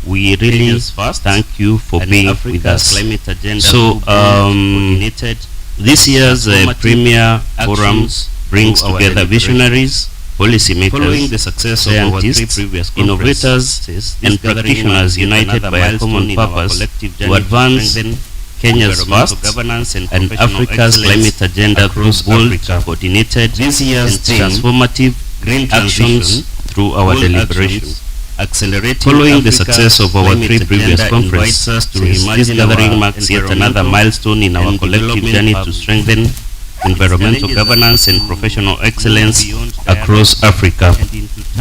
we really thank you for being with us. So, this year's Premier Forum brings together visionaries, policymakers, scientists, innovators, and practitioners united by a common purpose to advance Kenya's vast and Africa's climate agenda through bold, coordinated, and transformative actions through our deliberations. Following the success of our three previous conferences, this gathering marks yet another milestone in our collective journey to strengthen environmental governance and professional excellence across Africa.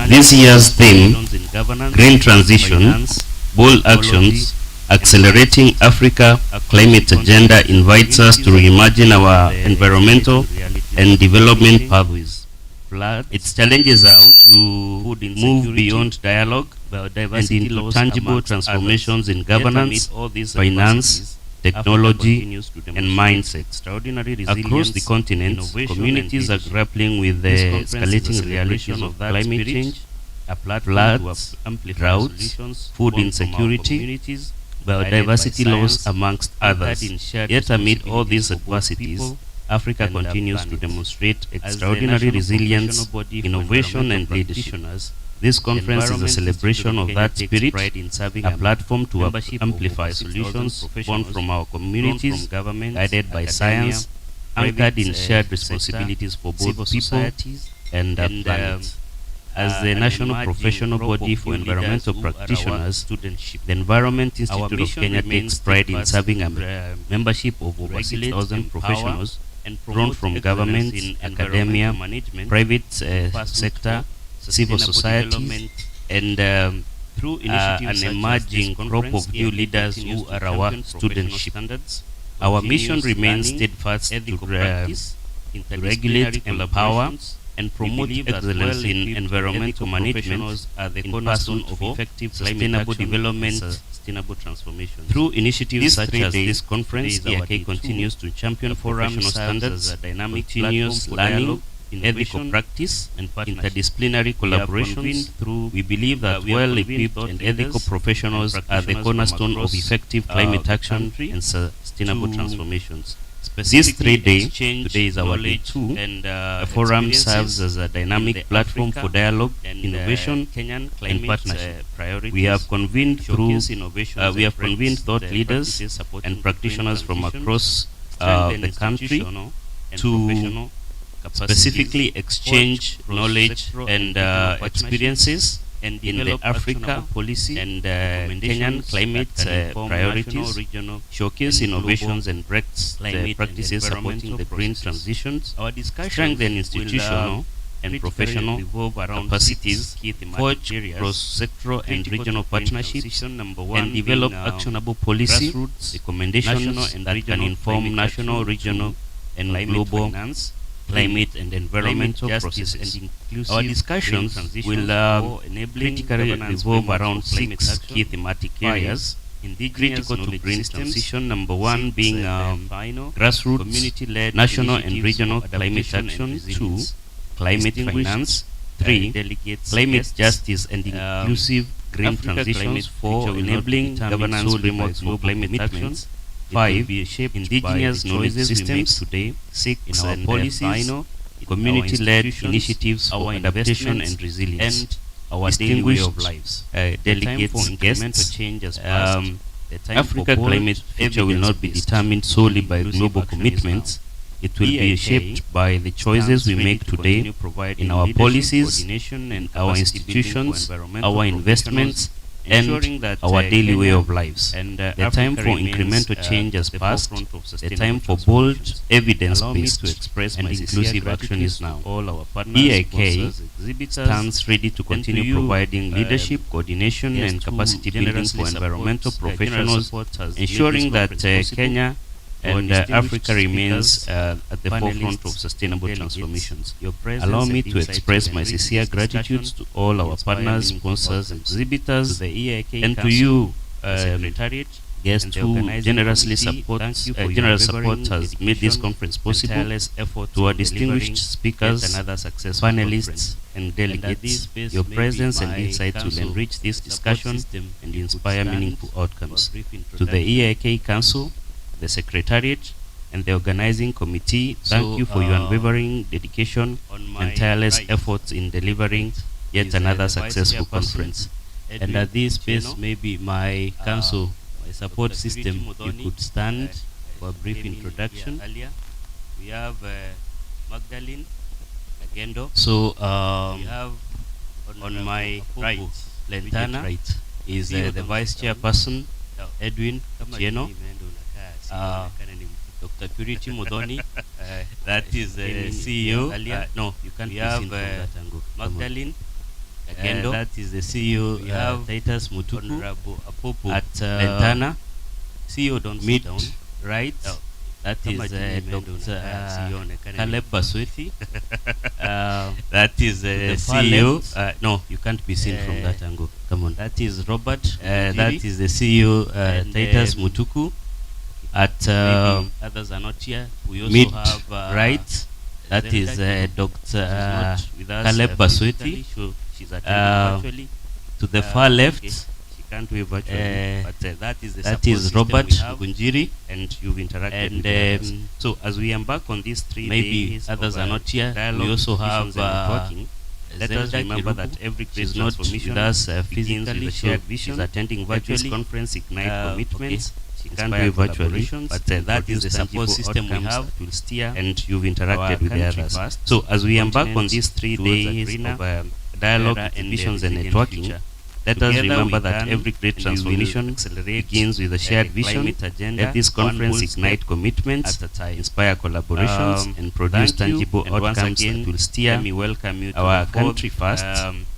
This year's theme, Green Transition, Bold Actions, Accelerating Africa Climate Agenda, invites us to reimagine our environmental and development pathways. Its challenges are to move beyond dialogue and into tangible transformations in governance, finance, technology, and mindset. Across the continent, communities are grappling with the escalating realities of climate change, floods, droughts, food insecurity, biodiversity loss, amongst others. Yet amid all these adversities, Africa continues to demonstrate extraordinary resilience, innovation, and leadership. This conference is a celebration of that spirit, a platform to amplify solutions born from our communities, guided by science, anchored in shared responsibilities for both people and the planet. As the national professional body for environmental practitioners, the Environment Institute of Kenya takes pride in serving a membership of over 6,000 professionals drawn from government, academia, private sector, civil society, and through an emerging crop of new leaders who are our studentship. Our mission remains steadfast to regulate, empower, and promote excellence in environmental management as the cornerstone of effective sustainable development, sustainable transformation. Through initiatives such as this conference, EIK continues to champion professional standards, continuous learning, ethical practice, and interdisciplinary collaborations. We believe that well-equipped and ethical professionals are the cornerstone of effective climate action and sustainable transformations. This 3-day, today is our day 2, and the forum serves as a dynamic platform for dialogue, innovation, and partnership. We have convened thought leaders and practitioners from across the country to specifically exchange knowledge and experiences in the Africa policy and Kenyan climate priorities, showcase innovations and practices supporting the green transitions, strengthen institutional and professional capacities, forge cross-sectoral and regional partnerships, and develop actionable policy recommendations that can inform national, regional, and global climate and environmental processes. Our discussions will critically revolve around 6 key thematic areas critical to green transition. Number 1 being grassroots, community-led, national and regional climate action. 2, climate finance. 3, climate justice and inclusive green transitions. 4, enabling governance frameworks for climate actions. 5, indigenous knowledge systems today. 6, our policies, community-led initiatives for adaptation and resilience. And our distinguished delegates, guests. Africa climate future will not be determined solely by global commitments. It will be shaped by the choices we make today in our policies, our institutions, our investments, and our daily way of lives. The time for incremental change has passed. The time for bold, evidence-based and inclusive action is now. EIK stands ready to continue providing leadership, coordination, and capacity building for environmental professionals, ensuring that Kenya and Africa remains at the forefront of sustainable transformations. Allow me to express my sincere gratitude to all our partners, sponsors, exhibitors, and to you, guests who generously support has made this conference possible, to our distinguished speakers, panelists, and delegates. Your presence and insights will enrich this discussion and inspire meaningful outcomes. To the EIK Council, the Secretariat, and the organizing committee, thank you for your unwavering dedication and tireless efforts in delivering yet another successful conference. And at this space, maybe my council, my support system, you could stand for a brief introduction. We have Magdalene Agendo. So we have on my right, Lentana is the vice chairperson, Edwin Chieno. Dr. Purity Muthoni, that is the CEO. No, you can't be seen from that angle. Magdalene Agendo, that is the CEO. We have Titus Mutuku at Lentana. CEO don't sit down, right? That is Dr. Caleb Baswethi. That is the CEO. No, you can't be seen from that angle. Come on. That is Robert. That is the CEO. Titus Mutuku. At others are not here. We also have right. That is Dr. Caleb Baswethi. She's attending virtually. To the far left, she can't be virtually, but that is the that is Robert Gunjiri, and you've interacted with others. So as we embark on these 3 days, others are not here. We also have let us remember that every great transformation with us physically, shared vision, is attending virtually. This conference ignite commitments. She can't do virtually, but that is the support system we have that will steer, and you've interacted with the others. So as we embark on these 3 days of dialogue, exhibitions, and networking, let us remember that every great transformation begins with a shared vision. Let this conference ignite commitments, inspire collaborations, and produce tangible outcomes that will steer our country first,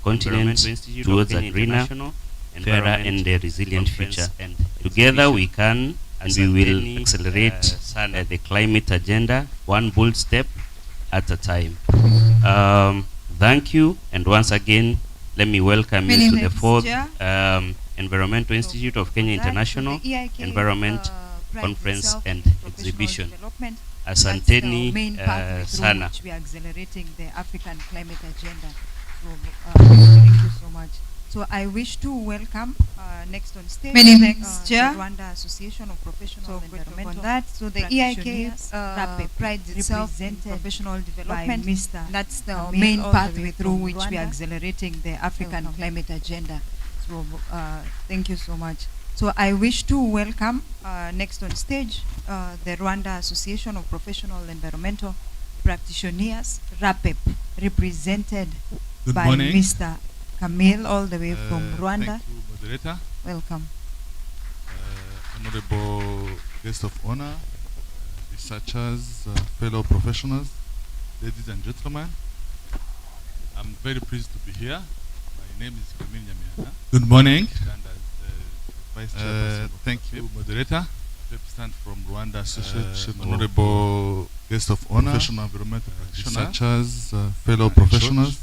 continent towards a greener, fairer, and a resilient future. Together we can, and we will accelerate the climate agenda, one bold step at a time. Thank you, and once again, let me welcome you to the 4th Environmental Institute of Kenya International Environment Conference and Exhibition. Asanteni sana. We are accelerating the African climate agenda. So, thank you so much. So I wish to welcome next on stage Many thanks, Chair. the Rwanda Association of Professional Environmental. On that, So the EIK prides itself in professional development. Mr. That's the Camille, main all the pathway way through from which we are Rwanda. accelerating the African climate agenda. So thank you so much. So I wish to welcome next on stage the Rwanda Association of Professional Environmental Practitioners, RAPEP, represented Good by morning. Mr. Camille, all the way from Rwanda. Thank you, moderator. Welcome. Honorable guest of honor, researchers, fellow professionals, ladies and gentlemen. I'm very pleased to be here. My name is Camille Nyamihana. Good morning. Vice Chairperson. Thank you, moderator. Represent from Rwanda Association. Honorable guest of honor, professional environmental researchers, fellow professionals,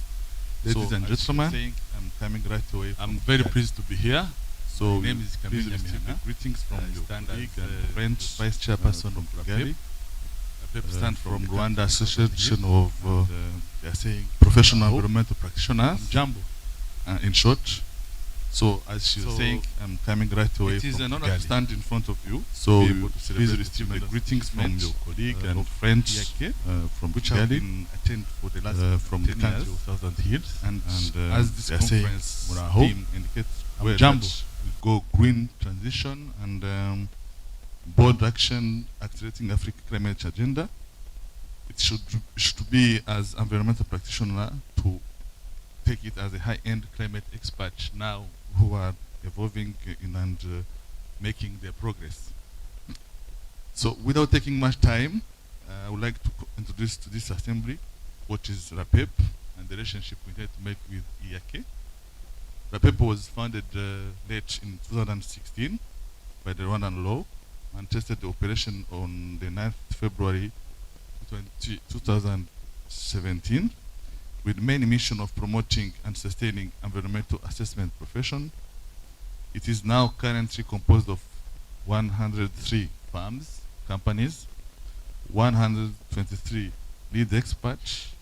ladies and gentlemen. I'm coming right away. I'm very pleased to be here. So my name is Camille Nyamihana. Greetings from your colleague and friend, Vice Chairperson of Kigali. I represent from Rwanda Association of Professional Environmental Practitioners. Jambo. In short. So as she was saying, I'm coming right away. It is an honor to stand in front of you. So please receive the greetings from your colleague and friends from which have been attended for the last from the country of Southern Hills. And as this conference theme indicates, Jambo will go green transition and bold action accelerating Africa climate agenda. It should be as environmental practitioner to take it as a high-end climate expert now who are evolving in and making their progress. So without taking much time, I would like to introduce to this assembly what is RAPEP and the relationship we had to make with EIK. RAPEP was founded late in 2016 by the Rwandan law and tested the operation on the 9th February 2017 with the main mission of promoting and sustaining environmental assessment profession. It is now currently composed of 103 firms, companies, 123 lead experts,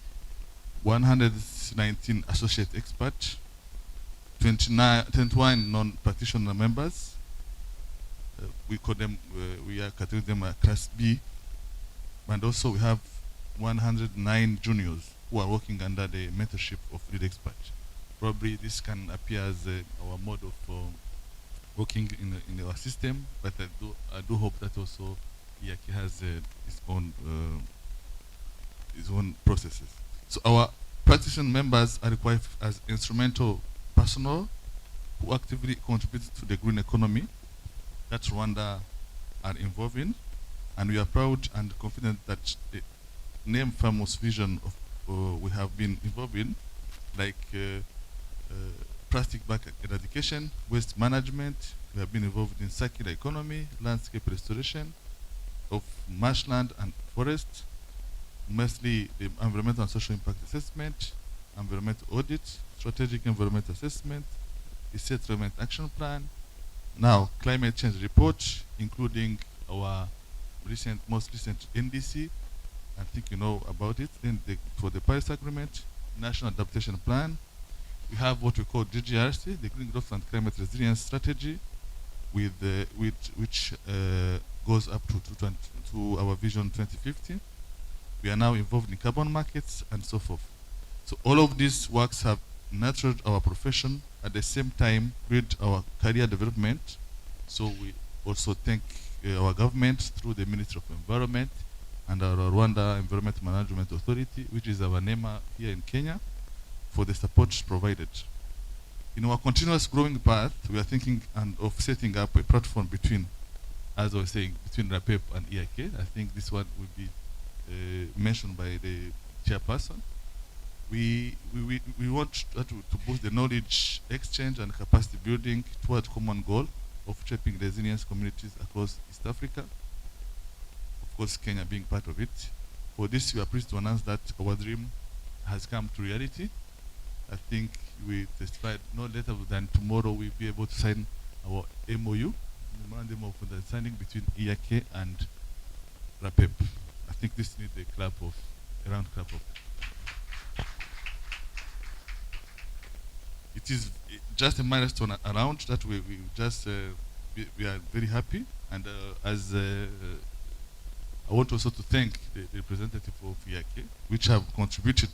119 associate experts, 21 non-practitioner members. We call them, we are categorizing them as Class B. And also we have 109 juniors who are working under the mentorship of lead experts. Probably this can appear as our mode of working in our system, but I do hope that also IAK has its own processes. So our practitioner members are required as instrumental personnel who actively contribute to the green economy that Rwanda are involved in, and we are proud and confident that the name famous vision of we have been involved in, like plastic bag eradication, waste management. We have been involved in circular economy, landscape restoration of marshland and forest, mostly the environmental and social impact assessment, environmental audit, strategic environmental assessment, the settlement action plan, now climate change report, including our most recent NDC. I think you know about it. Then for the Paris Agreement, National Adaptation Plan, we have what we call GGRC, the Green Growth and Climate Resilience Strategy, with which goes up to our Vision 2050. We are now involved in carbon markets and so forth. So all of these works have nurtured our profession, at the same time build our career development. So we also thank our government through the Ministry of Environment and our Rwanda Environment Management Authority, which is our NEMA here in Kenya, for the support provided. In our continuous growing path, we are thinking of setting up a platform between, as I was saying, between RAPEP and IAK. I think this one will be mentioned by the chairperson. We want to boost the knowledge exchange and capacity building toward common goal of shaping resilience communities across East Africa. Of course, Kenya being part of it. For this, we are pleased to announce that our dream has come to reality. I think we testified no later than tomorrow we'll be able to sign our MOU, Memorandum of Understanding between IAK and RAPEP. I think this needs a round clap of. It is just a milestone around that we are very happy, and I want also to thank the representative of IAK, which have contributed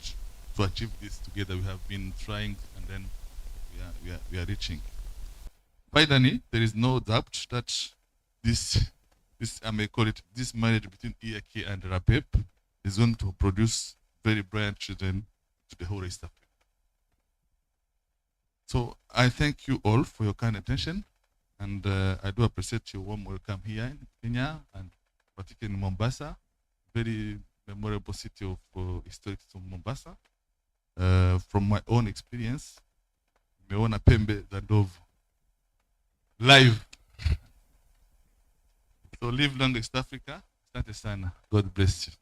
to achieve this together. We have been trying, and then we are reaching. Finally, there is no doubt that this I may call it, this marriage between IAK and RAPEP is going to produce very bright children to the whole East Africa. So I thank you all for your kind attention, and I do appreciate your warm welcome here in Kenya, and particularly in Mombasa, very memorable city of historic to Mombasa. From my own experience, nimeona pembe za ndovu live. So live long East Africa. Asante sana. God bless you.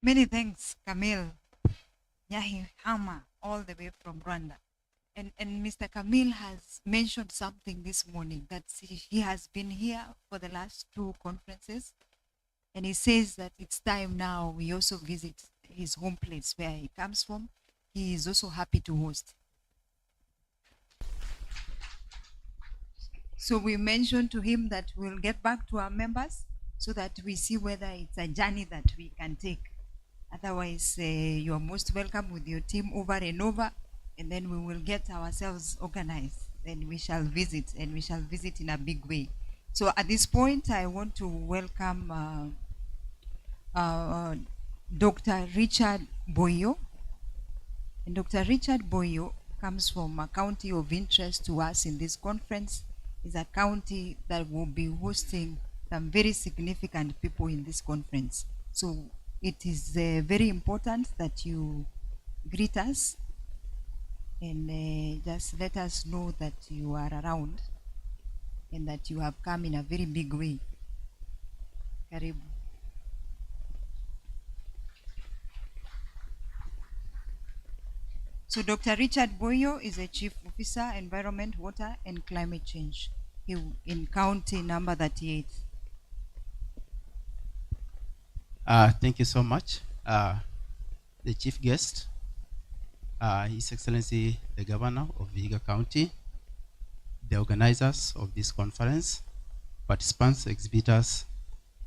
Many thanks, Camille Nyahi Hama, all the way from Rwanda. And Mr. Camille has mentioned something this morning, that he has been here for the last 2 conferences. And he says that it's time now we also visit his home place where he comes from. He is also happy to host. So we mentioned to him that we'll get back to our members so that we see whether it's a journey that we can take. Otherwise, you are most welcome with your team over and over, and then we will get ourselves organized. Then we shall visit, and we shall visit in a big way. So at this point, I want to welcome Dr. Richard Boyo. And Dr. Richard Boyo comes from a county of interest to us in this conference. It's a county that will be hosting some very significant people in this conference. So it is very important that you greet us and just let us know that you are around and that you have come in a very big way. Karibu. So Dr. Richard Boyo is a Chief Officer, Environment, Water and Climate Change in County number 38. Thank you so much. The chief guest, His Excellency the Governor of Vihiga County, the organizers of this conference, participants, exhibitors.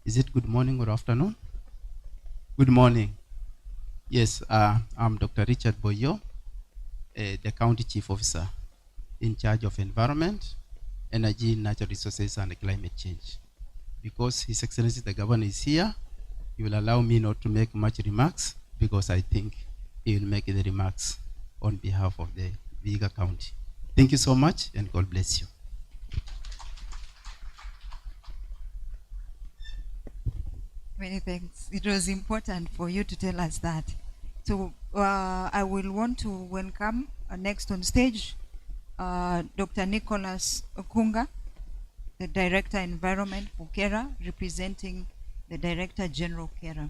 Is it good morning or afternoon? Good morning. Yes, I'm Dr. Richard Boyo, the County Chief Officer in charge of Environment, Energy, Natural Resources and Climate Change. Because His Excellency the Governor is here, he will allow me not to make much remarks because I think he will make the remarks on behalf of the Vihiga County. Thank you so much and God bless you. Many thanks. It was important for you to tell us that. So I will want to welcome next on stage Dr. Nicholas Okunga, the Director Environment for Kera, representing the Director General Kera.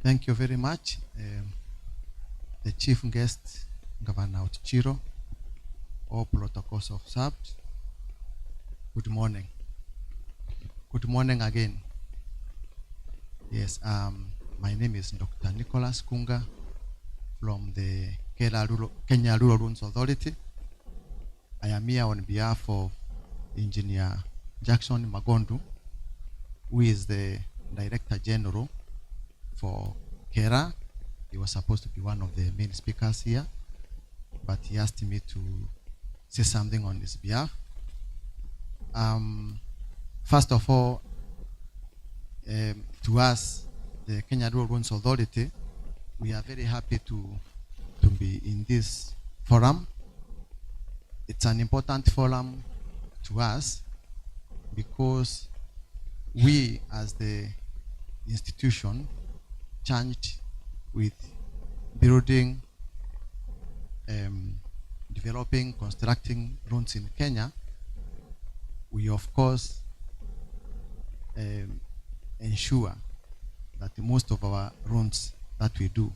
Thank you very much. The chief guest, Governor Wachira, all protocols observed. Good morning. Good morning again. Yes, my name is Dr. Nicholas Kunga from the Kenya Rural Roads Authority. I am here on behalf of Engineer Jackson Magondu, who is the Director General for Kera. He was supposed to be one of the main speakers here, but he asked me to say something on his behalf. First of all, to us, the Kenya Rural Roads Authority, we are very happy to be in this forum. It's an important forum to us because we, as the institution, charged with building, developing, constructing roads in Kenya, we of course ensure that most of our roads that we do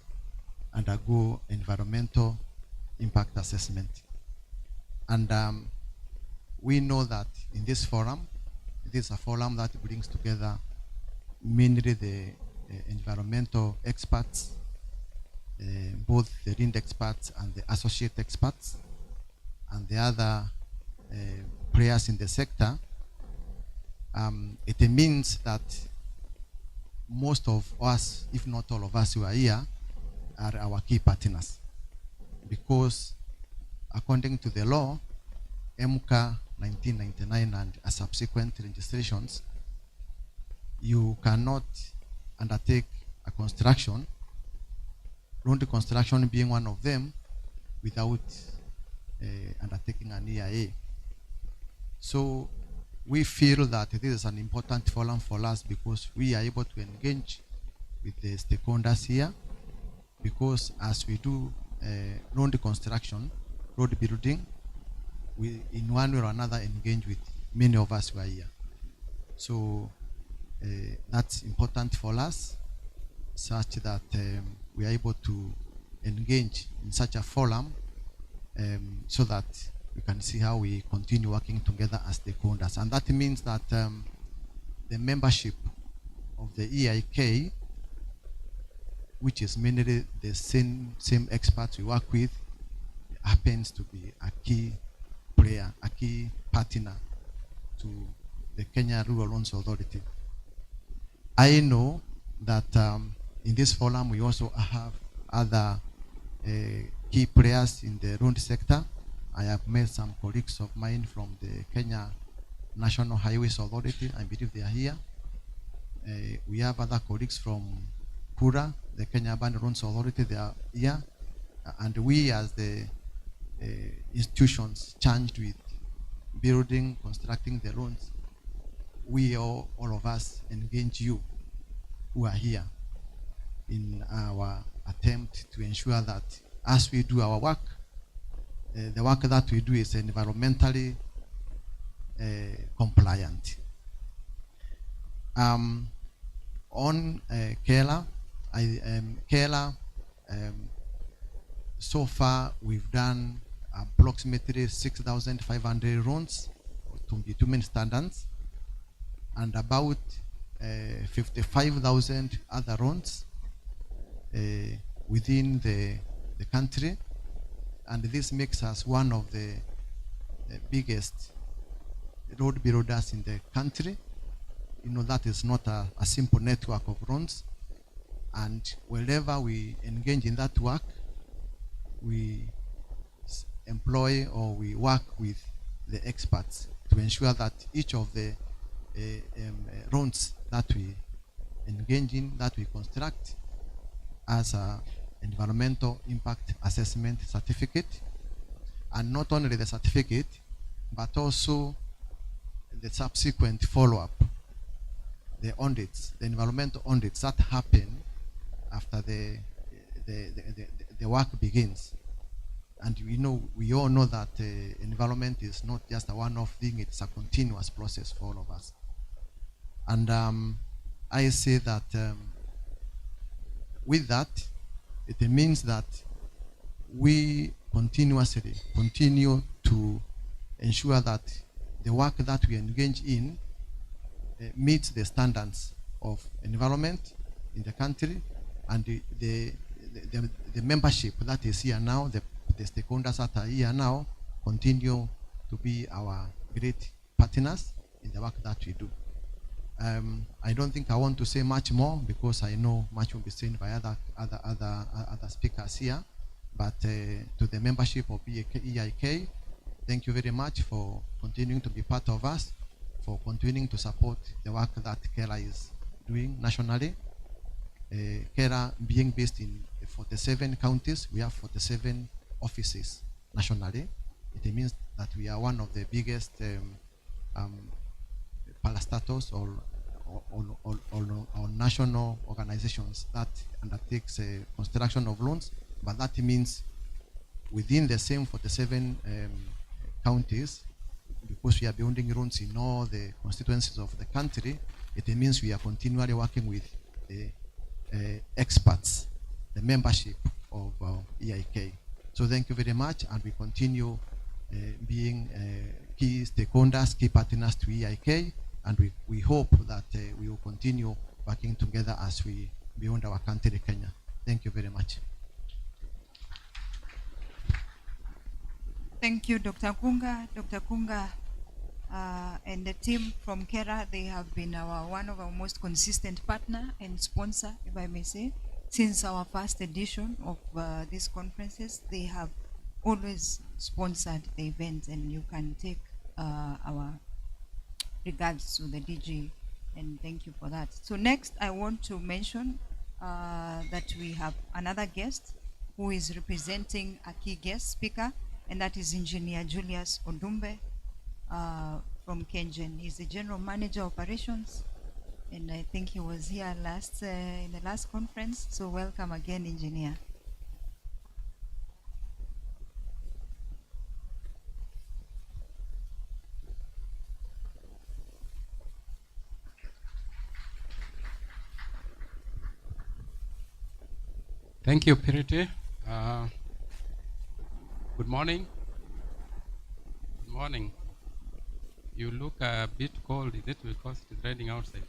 undergo environmental impact assessment. And we know that in this forum, it is a forum that brings together mainly the environmental experts, both the RIND experts and the associate experts, and the other players in the sector. It means that most of us, if not all of us who are here, are our key partners. Because according to the law, MCA 1999 and subsequent registrations, you cannot undertake a construction, road construction being one of them, without undertaking an EIA. So we feel that this is an important forum for us because we are able to engage with the stakeholders here, because as we do road construction, road building, we in one way or another engage with many of us who are here. So that's important for us, such that we are able to engage in such a forum so that we can see how we continue working together as stakeholders. And that means that the membership of the EIK, which is mainly the same experts we work with, happens to be a key player, a key partner to the Kenya Rural Roads Authority. I know that in this forum we also have other key players in the road sector. I have met some colleagues of mine from the Kenya National Highways Authority. I believe they are here. We have other colleagues from KURA, the Kenya Urban Roads Authority. They are here. And we, as the institutions charged with building, constructing the roads, we all of us engage you who are here in our attempt to ensure that as we do our work, the work that we do is environmentally compliant. On Kela, so far we've done approximately 6,500 runs to bitumen standards and about 55,000 other runs within the country, and this makes us one of the biggest road builders in the country. You know, that is not a simple network of roads, and wherever we engage in that work, we employ or we work with the experts to ensure that each of the roads that we engage in, that we construct, as an environmental impact assessment certificate, and not only the certificate, but also the subsequent follow-up, the audits, the environmental audits that happen after the work begins. And we all know that environment is not just a one-off thing, it's a continuous process for all of us. And I say that with that, it means that we continuously continue to ensure that the work that we engage in meets the standards of environment in the country, and the membership that is here now, the stakeholders that are here now, continue to be our great partners in the work that we do. I don't think I want to say much more because I know much will be said by other speakers here. But to the membership of EIK, thank you very much for continuing to be part of us, for continuing to support the work that KERA is doing nationally. KERA being based in 47 counties, we have 47 offices nationally. It means that we are one of the biggest parastatals or national organizations that undertakes construction of loans, but that means within the same 47 counties, because we are building roads in all the constituencies of the country, it means we are continually working with the experts, the membership of EIK. So thank you very much, and we continue being key stakeholders, key partners to EIK, and we hope that we will continue working together as we build our country, Kenya. Thank you very much. Thank you, Dr. Kunga. Dr. Kunga and the team from KERA, they have been one of our most consistent partner and sponsor, if I may say, since our first edition of these conferences. They have always sponsored the event, and you can take our regards to the DG, and thank you for that. So next, I want to mention that we have another guest who is representing a key guest speaker, and that is Engineer Julius Odumbe from Kengen. He's the General Manager Operations, and I think he was here in the last conference. So welcome again, Engineer. Thank you, Pirite. Good morning. Good morning. You look a bit cold. Is it because it is raining outside?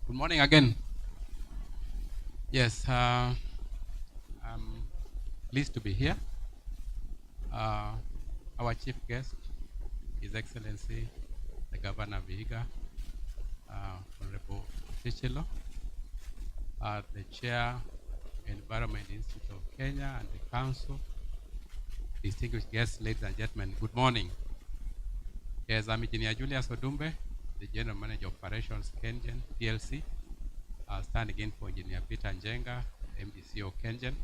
Good morning again. Yes, I'm pleased to be here. Our chief guest, His Excellency, the Governor of Vihiga, Honorable Tichelo, the Chair, Environment Institute of Kenya, and the Council, distinguished guests, ladies and gentlemen, good morning. Yes, I'm Engineer Julius Odumbe, the General Manager of Operations, Kengen PLC. I'll stand again for Engineer Peter Njenga, MDC of Kengen.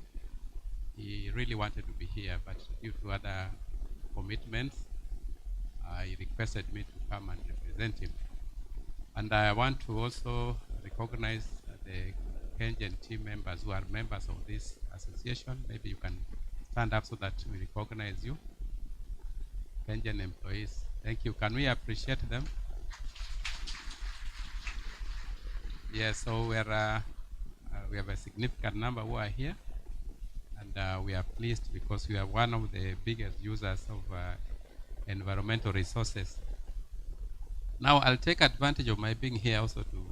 he really wanted to be here, but due to other commitments, he requested me to come and represent him. And I want to also recognize the Kenyan team members who are members of this association. Maybe you can stand up so that we recognize you. Kenyan employees, thank you. Can we appreciate them? Yes, so we have a significant number who are here, and we are pleased because we are one of the biggest users of environmental resources. Now, I'll take advantage of my being here also to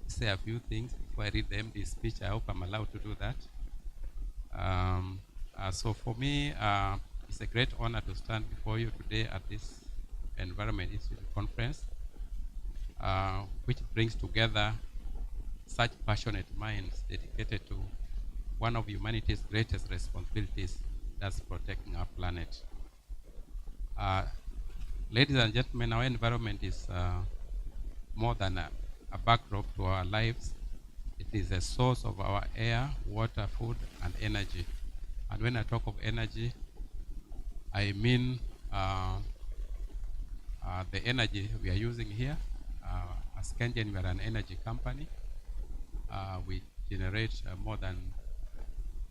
say a few things before I read the MD speech. I hope I'm allowed to do that. So for me, it's a great honor to stand before you today at this Environment Institute conference, which brings together such passionate minds dedicated to one of humanity's greatest responsibilities, that's protecting our planet. Ladies and gentlemen, our environment is more than a backdrop to our lives. It is a source of our air, water, food, and energy. And when I talk of energy, I mean the energy we are using here. As Kenyan, we are an energy company. We generate more than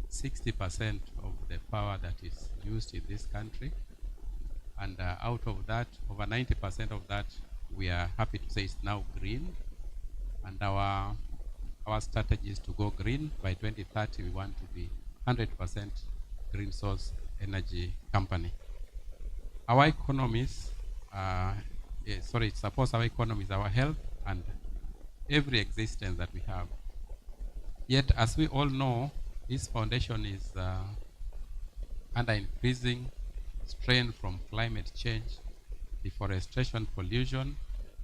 60% of the power that is used in this country. And out of that, over 90% of that, we are happy to say is now green. And our strategy is to go green. By 2030, we want to be 100% green source energy company. Our economies, it supports our economies, our health, and every existence that we have. Yet, as we all know, this foundation is under increasing strain from climate change, deforestation, pollution,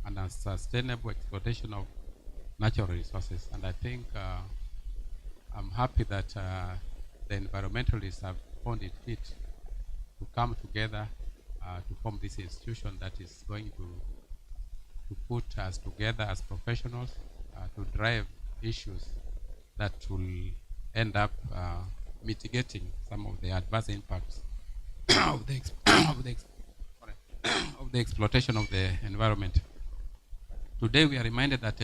and unsustainable exploitation of natural resources. And I think I'm happy that the environmentalists have found it fit to come together to form this institution that is going to put us together as professionals to drive issues that will end up mitigating some of the adverse impacts of the exploitation of the environment. Today we are reminded that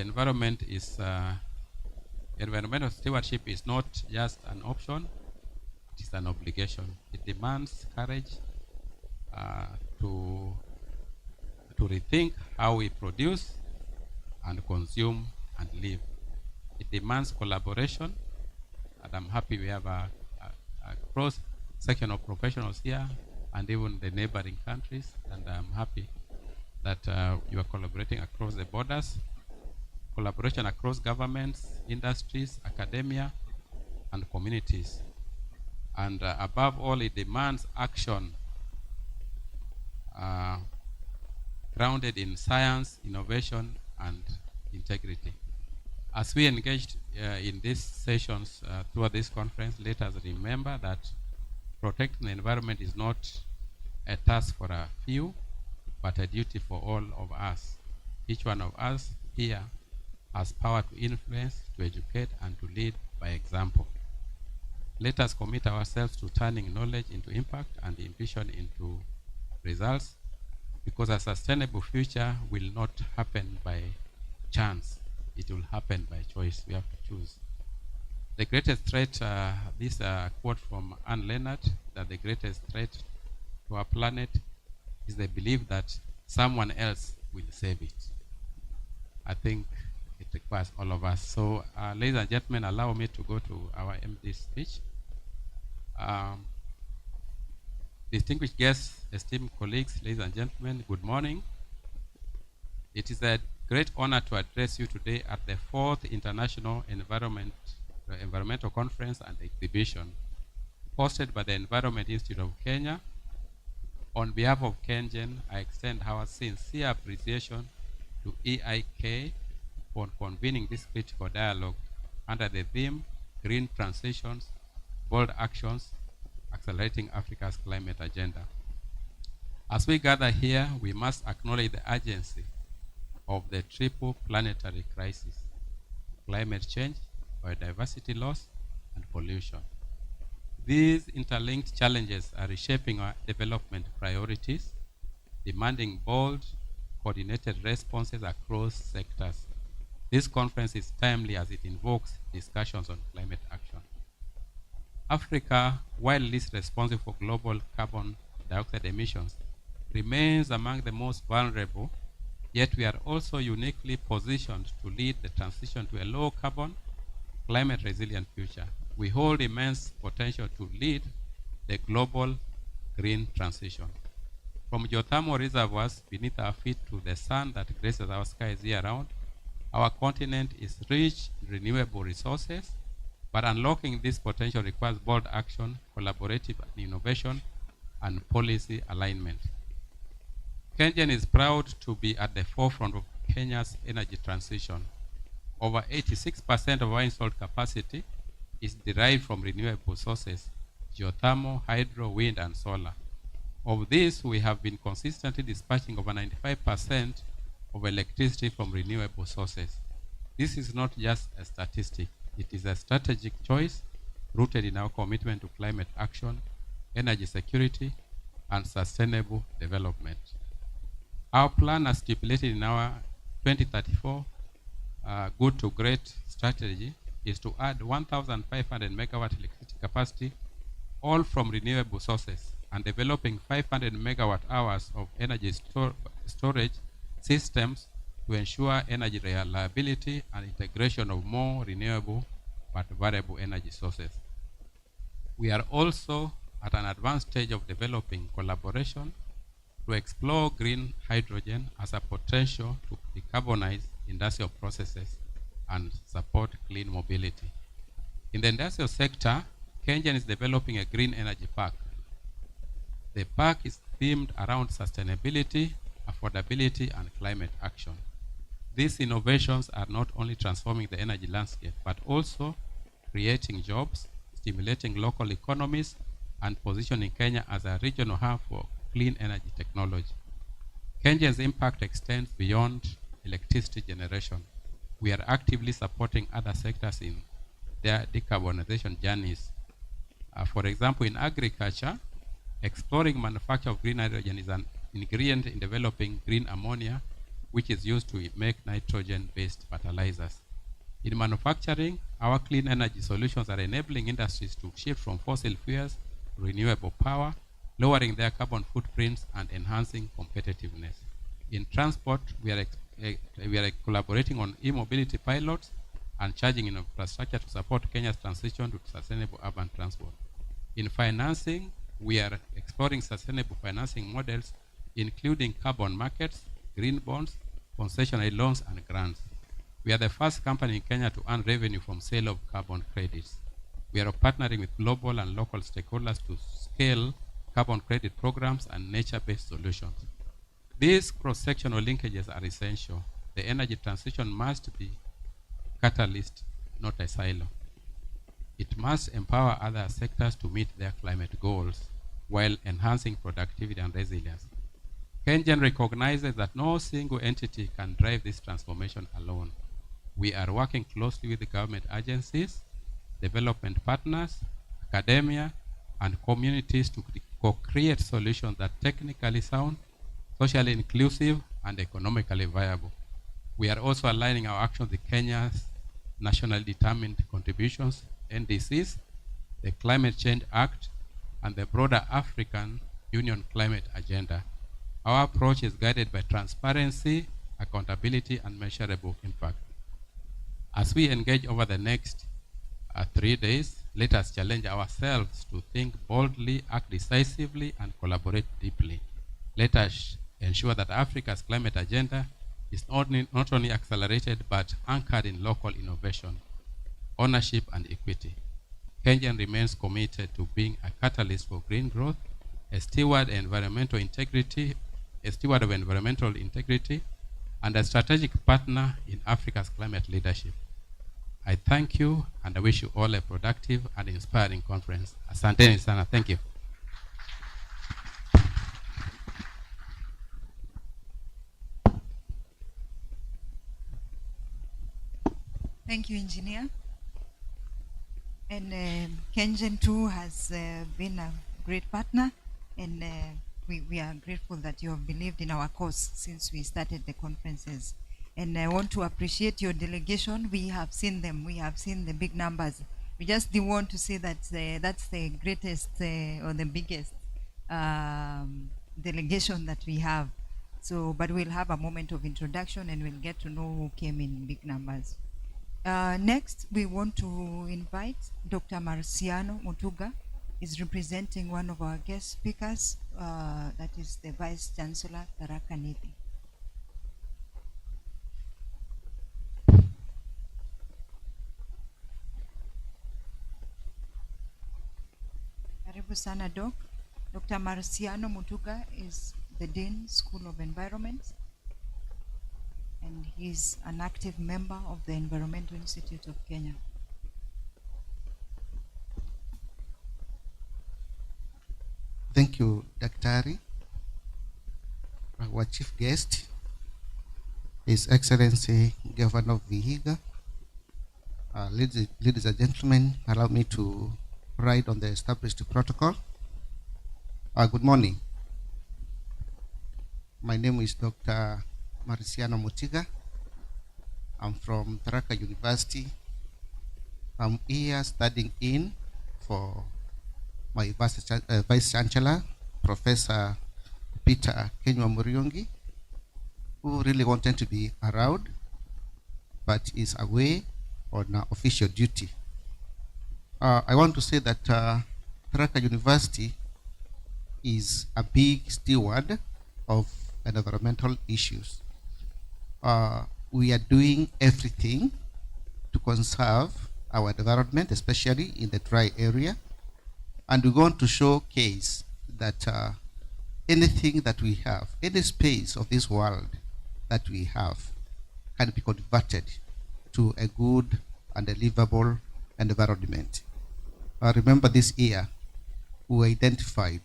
environmental stewardship is not just an option, it is an obligation. It demands courage to rethink how we produce and consume and live. It demands collaboration, and I'm happy we have a cross-section of professionals here and even the neighboring countries, and I'm happy that you are collaborating across the borders, collaboration across governments, industries, academia, and communities. And above all, it demands action grounded in science, innovation, and integrity. As we engaged in these sessions throughout this conference, let us remember that protecting the environment is not a task for a few, but a duty for all of us. Each one of us here has power to influence, to educate, and to lead by example. Let us commit ourselves to turning knowledge into impact and ambition into results, because a sustainable future will not happen by chance. It will happen by choice. We have to choose. The greatest threat, this quote from Anne Leonard, that the greatest threat to our planet is the belief that someone else will save it. I think it requires all of us. So, ladies and gentlemen, allow me to go to our MD speech. Distinguished guests, esteemed colleagues, ladies and gentlemen, good morning. It is a great honor to address you today at the 4th International Environmental Conference and Exhibition, hosted by the Environment Institute of Kenya. On behalf of Kenyan, I extend our sincere appreciation to EIK for convening this critical dialogue under the theme, Green Transitions, Bold Actions, Accelerating Africa's Climate Agenda. As we gather here, we must acknowledge the urgency of the triple planetary crisis: climate change, biodiversity loss, and pollution. These interlinked challenges are reshaping our development priorities, demanding bold, coordinated responses across sectors. This conference is timely as it invokes discussions on climate action. Africa, while least responsible for global carbon dioxide emissions, remains among the most vulnerable, yet we are also uniquely positioned to lead the transition to a low-carbon, climate-resilient future. We hold immense potential to lead the global green transition. From geothermal reservoirs beneath our feet to the sun that graces our skies year-round, our continent is rich in renewable resources, but unlocking this potential requires bold action, collaborative innovation, and policy alignment. KenGen is proud to be at the forefront of Kenya's energy transition. Over 86% of our installed capacity is derived from renewable sources: geothermal, hydro, wind, and solar. Of this, we have been consistently dispatching over 95% of electricity from renewable sources. This is not just a statistic. It is a strategic choice rooted in our commitment to climate action, energy security, and sustainable development. Our plan, as stipulated in our 2034 Good to Great strategy, is to add 1,500 megawatt electricity capacity, all from renewable sources, and developing 500 megawatt hours of energy storage systems to ensure energy reliability and integration of more renewable but variable energy sources. We are also at an advanced stage of developing collaboration to explore green hydrogen as a potential to decarbonize industrial processes and support clean mobility. In the industrial sector, KenGen is developing a green energy park. The park is themed around sustainability, affordability, and climate action. These innovations are not only transforming the energy landscape, but also creating jobs, stimulating local economies, and positioning Kenya as a regional hub for clean energy technology. KenGen's impact extends beyond electricity generation. We are actively supporting other sectors in their decarbonization journeys. For example, in agriculture, exploring manufacture of green hydrogen is an ingredient in developing green ammonia, which is used to make nitrogen-based fertilizers. In manufacturing, our clean energy solutions are enabling industries to shift from fossil fuels to renewable power, lowering their carbon footprints and enhancing competitiveness. In transport, we are collaborating on e-mobility pilots and charging infrastructure to support Kenya's transition to sustainable urban transport. In financing, we are exploring sustainable financing models, including carbon markets, green bonds, concessionary loans, and grants. We are the first company in Kenya to earn revenue from sale of carbon credits. We are partnering with global and local stakeholders to scale carbon credit programs and nature-based solutions. These cross-sectional linkages are essential. The energy transition must be catalyst, not a silo. It must empower other sectors to meet their climate goals while enhancing productivity and resilience. KenGen recognizes that no single entity can drive this transformation alone. We are working closely with the government agencies, development partners, academia, and communities to co-create solutions that are technically sound, socially inclusive, and economically viable. We are also aligning our actions with Kenya's nationally determined contributions, NDCs, the Climate Change Act, and the broader African Union climate agenda. Our approach is guided by transparency, accountability, and measurable impact. As we engage over the next 3 days, let us challenge ourselves to think boldly, act decisively, and collaborate deeply. Let us ensure that Africa's climate agenda is not only accelerated, but anchored in local innovation, ownership, and equity. KenGen remains committed to being a catalyst for green growth, a steward of environmental integrity, and a strategic partner in Africa's climate leadership. I thank you, and I wish you all a productive and inspiring conference. Asanteni sana. Thank you. Thank you, Engineer. And Kengen too has been a great partner, and we are grateful that you have believed in our cause since we started the conferences. And I want to appreciate your delegation. We have seen them. We have seen the big numbers. We just didn't want to say that that's the greatest or the biggest delegation that we have. So, but we'll have a moment of introduction and we'll get to know who came in big numbers. Next, we want to invite Dr. Marciano Mutuga. Is representing one of our guest speakers, that is the Vice Chancellor, Tharaka Nithi. Karibu sana, Doc. Dr. Marciano Mutuga is the Dean, School of Environment, and he's an active member of the Environmental Institute of Kenya. Thank you, Daktari. Our chief guest, His Excellency Governor of Vihiga. Ladies and gentlemen, allow me to write on the established protocol. Good morning. My name is Dr. Marciano Mutuga. I'm from Tharaka University. I'm here studying in for my Vice Chancellor, Professor Peter Kenywa Muriungi, who really wanted to be around, but is away on official duty. I want to say that Tharaka University is a big steward of environmental issues. We are doing everything to conserve our environment, especially in the dry area. And we're going to showcase that anything that we have, any space of this world that we have, can be converted to a good and a livable environment. Remember this year, we were identified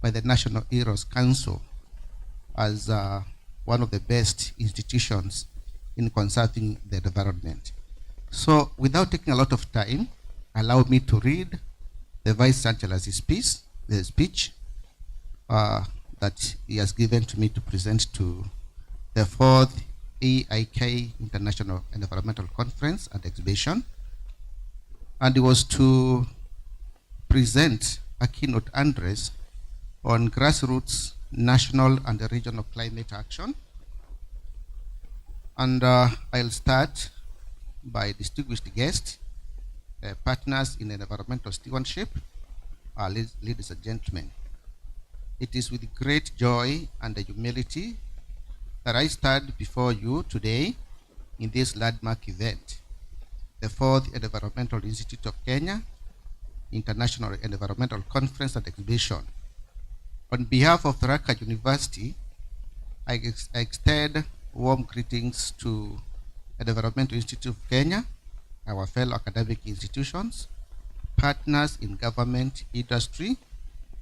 by the National Heroes Council as one of the best institutions in conserving the environment. So without taking a lot of time, allow me to read the Vice Chancellor's speech that he has given to me to present to the 4th EIK International Environmental Conference and Exhibition. And it was to present a keynote address on grassroots, national and regional climate action. And I'll start by distinguished guests, partners in environmental stewardship, ladies and gentlemen. It is with great joy and humility that I stand before you today in this landmark event, the 4th Environmental Institute of Kenya International Environmental Conference and Exhibition. On behalf of Tharaka University, I extend warm greetings to the Environmental Institute of Kenya, our fellow academic institutions, partners in government, industry,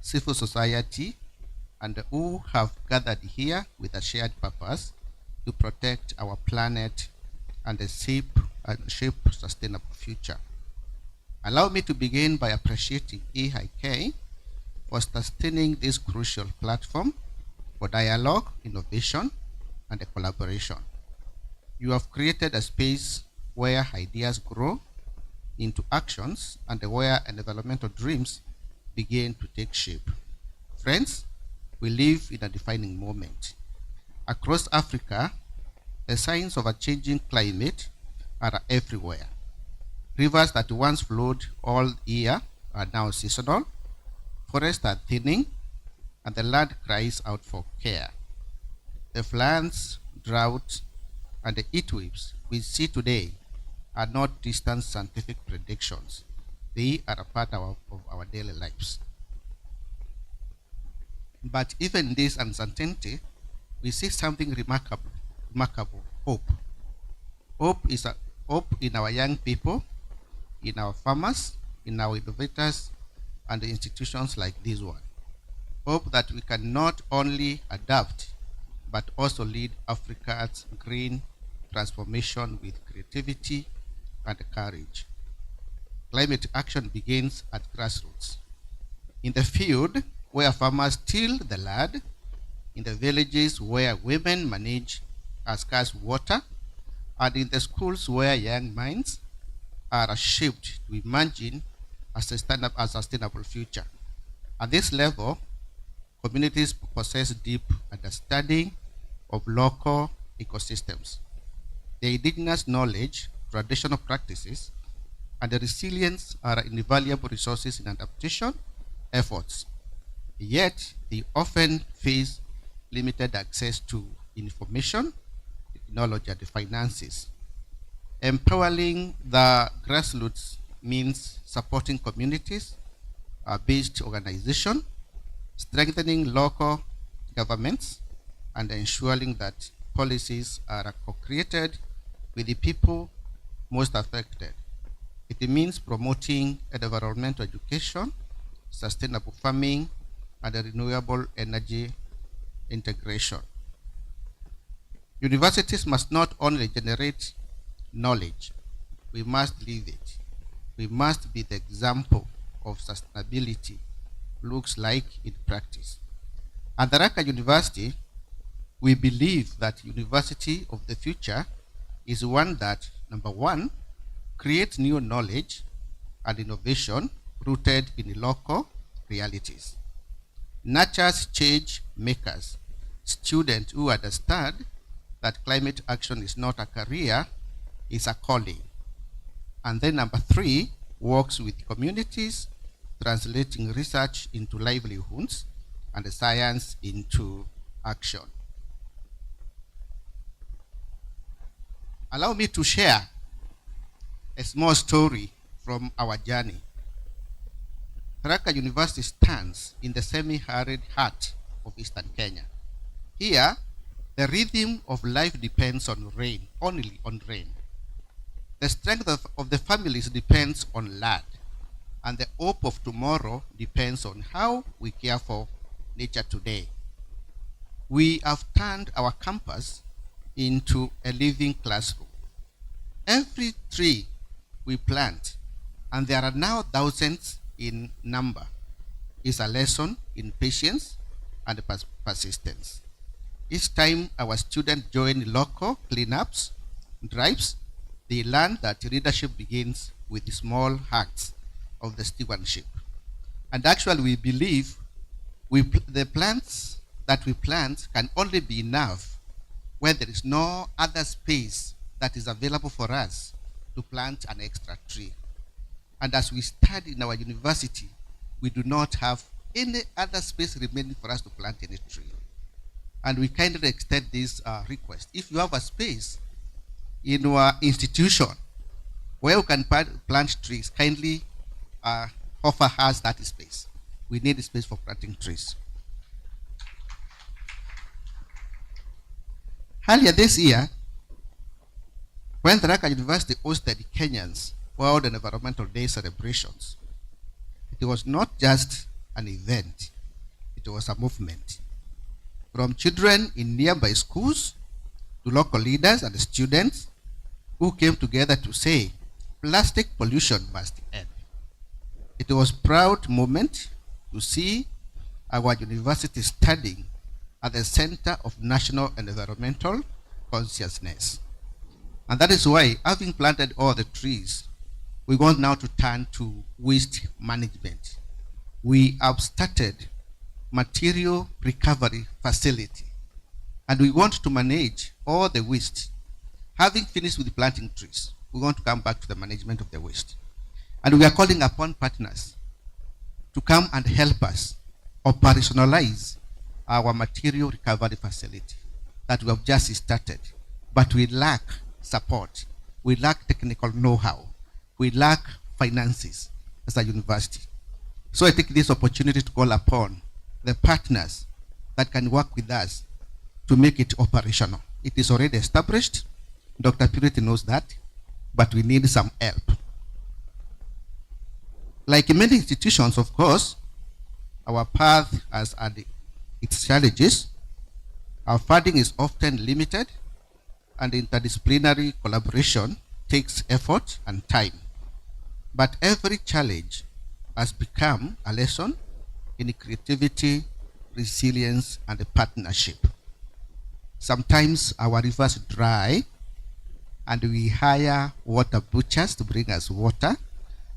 civil society, and who have gathered here with a shared purpose to protect our planet and shape sustainable future. Allow me to begin by appreciating EIK for sustaining this crucial platform for dialogue, innovation, and collaboration. You have created a space where ideas grow into actions and where environmental dreams begin to take shape. Friends, we live in a defining moment. Across Africa, the signs of a changing climate are everywhere. Rivers that once flowed all year are now seasonal, forests are thinning, and the land cries out for care. The floods, drought, and the heat waves we see today are not distant scientific predictions. They are a part of our daily lives. But even in this uncertainty, we see something remarkable, hope. Hope in our young people, in our farmers, in our innovators, and the institutions like this one. Hope that we can not only adapt, but also lead Africa's green transformation with creativity and courage. climate action begins at grassroots. In the field where farmers till the land, in the villages where women manage scarce water, and in the schools where young minds are shaped to imagine a sustainable future. At this level, communities possess deep understanding of local ecosystems. The indigenous knowledge, traditional practices, and the resilience are invaluable resources in adaptation efforts. Yet, they often face limited access to information, technology, and finances. Empowering the grassroots means supporting communities-based organization, strengthening local governments, and ensuring that policies are co-created with the people most affected. It means promoting environmental education, sustainable farming, and renewable energy integration. Universities must not only generate knowledge, we must live it. We must be the example of sustainability looks like in practice. At the Raqqa University, we believe that university of the future is one that, number one, creates new knowledge and innovation rooted in local realities, nurtures change makers, students who understand that climate action is not a career, it's a calling. And then number three, works with communities, translating research into livelihoods and the science into action. Allow me to share a small story from our journey. Raqqa University stands in the semi-arid heart of Eastern Kenya. Here, the rhythm of life depends on rain, only on rain. The strength of the families depends on land, and the hope of tomorrow depends on how we care for nature today. We have turned our campus into a living classroom. Every tree we plant, and there are now thousands in number, is a lesson in patience and persistence. Each time our students join local cleanups, drives, they learn that leadership begins with the small acts of the stewardship. And actually we believe the plants that we plant can only be enough when there is no other space that is available for us to plant an extra tree. And as we study in our university, we do not have any other space remaining for us to plant any tree. And we kindly extend this request. If you have a space in our institution where you can plant trees, kindly offer us that space. We need a space for planting trees. Earlier this year, when the Raqqa University hosted Kenyans World Environmental Day celebrations, it was not just an event, it was a movement. From children in nearby schools to local leaders and students who came together to say, plastic pollution must end. It was a proud moment to see our university standing at the center of national environmental consciousness. And that is why, having planted all the trees, we want now to turn to waste management. We have started material recovery facility, and we want to manage all the waste. Having finished with planting trees, we want to come back to the management of the waste. And we are calling upon partners to come and help us operationalize our material recovery facility that we have just started, but we lack support, we lack technical know-how, we lack finances as a university. So I take this opportunity to call upon the partners that can work with us to make it operational. It is already established. Dr. Purity knows that, but we need some help. Like in many institutions, of course, our path has had its challenges. Our funding is often limited, and interdisciplinary collaboration takes effort and time. But every challenge has become a lesson in creativity, resilience, and partnership. Sometimes our rivers dry and we hire water butchers to bring us water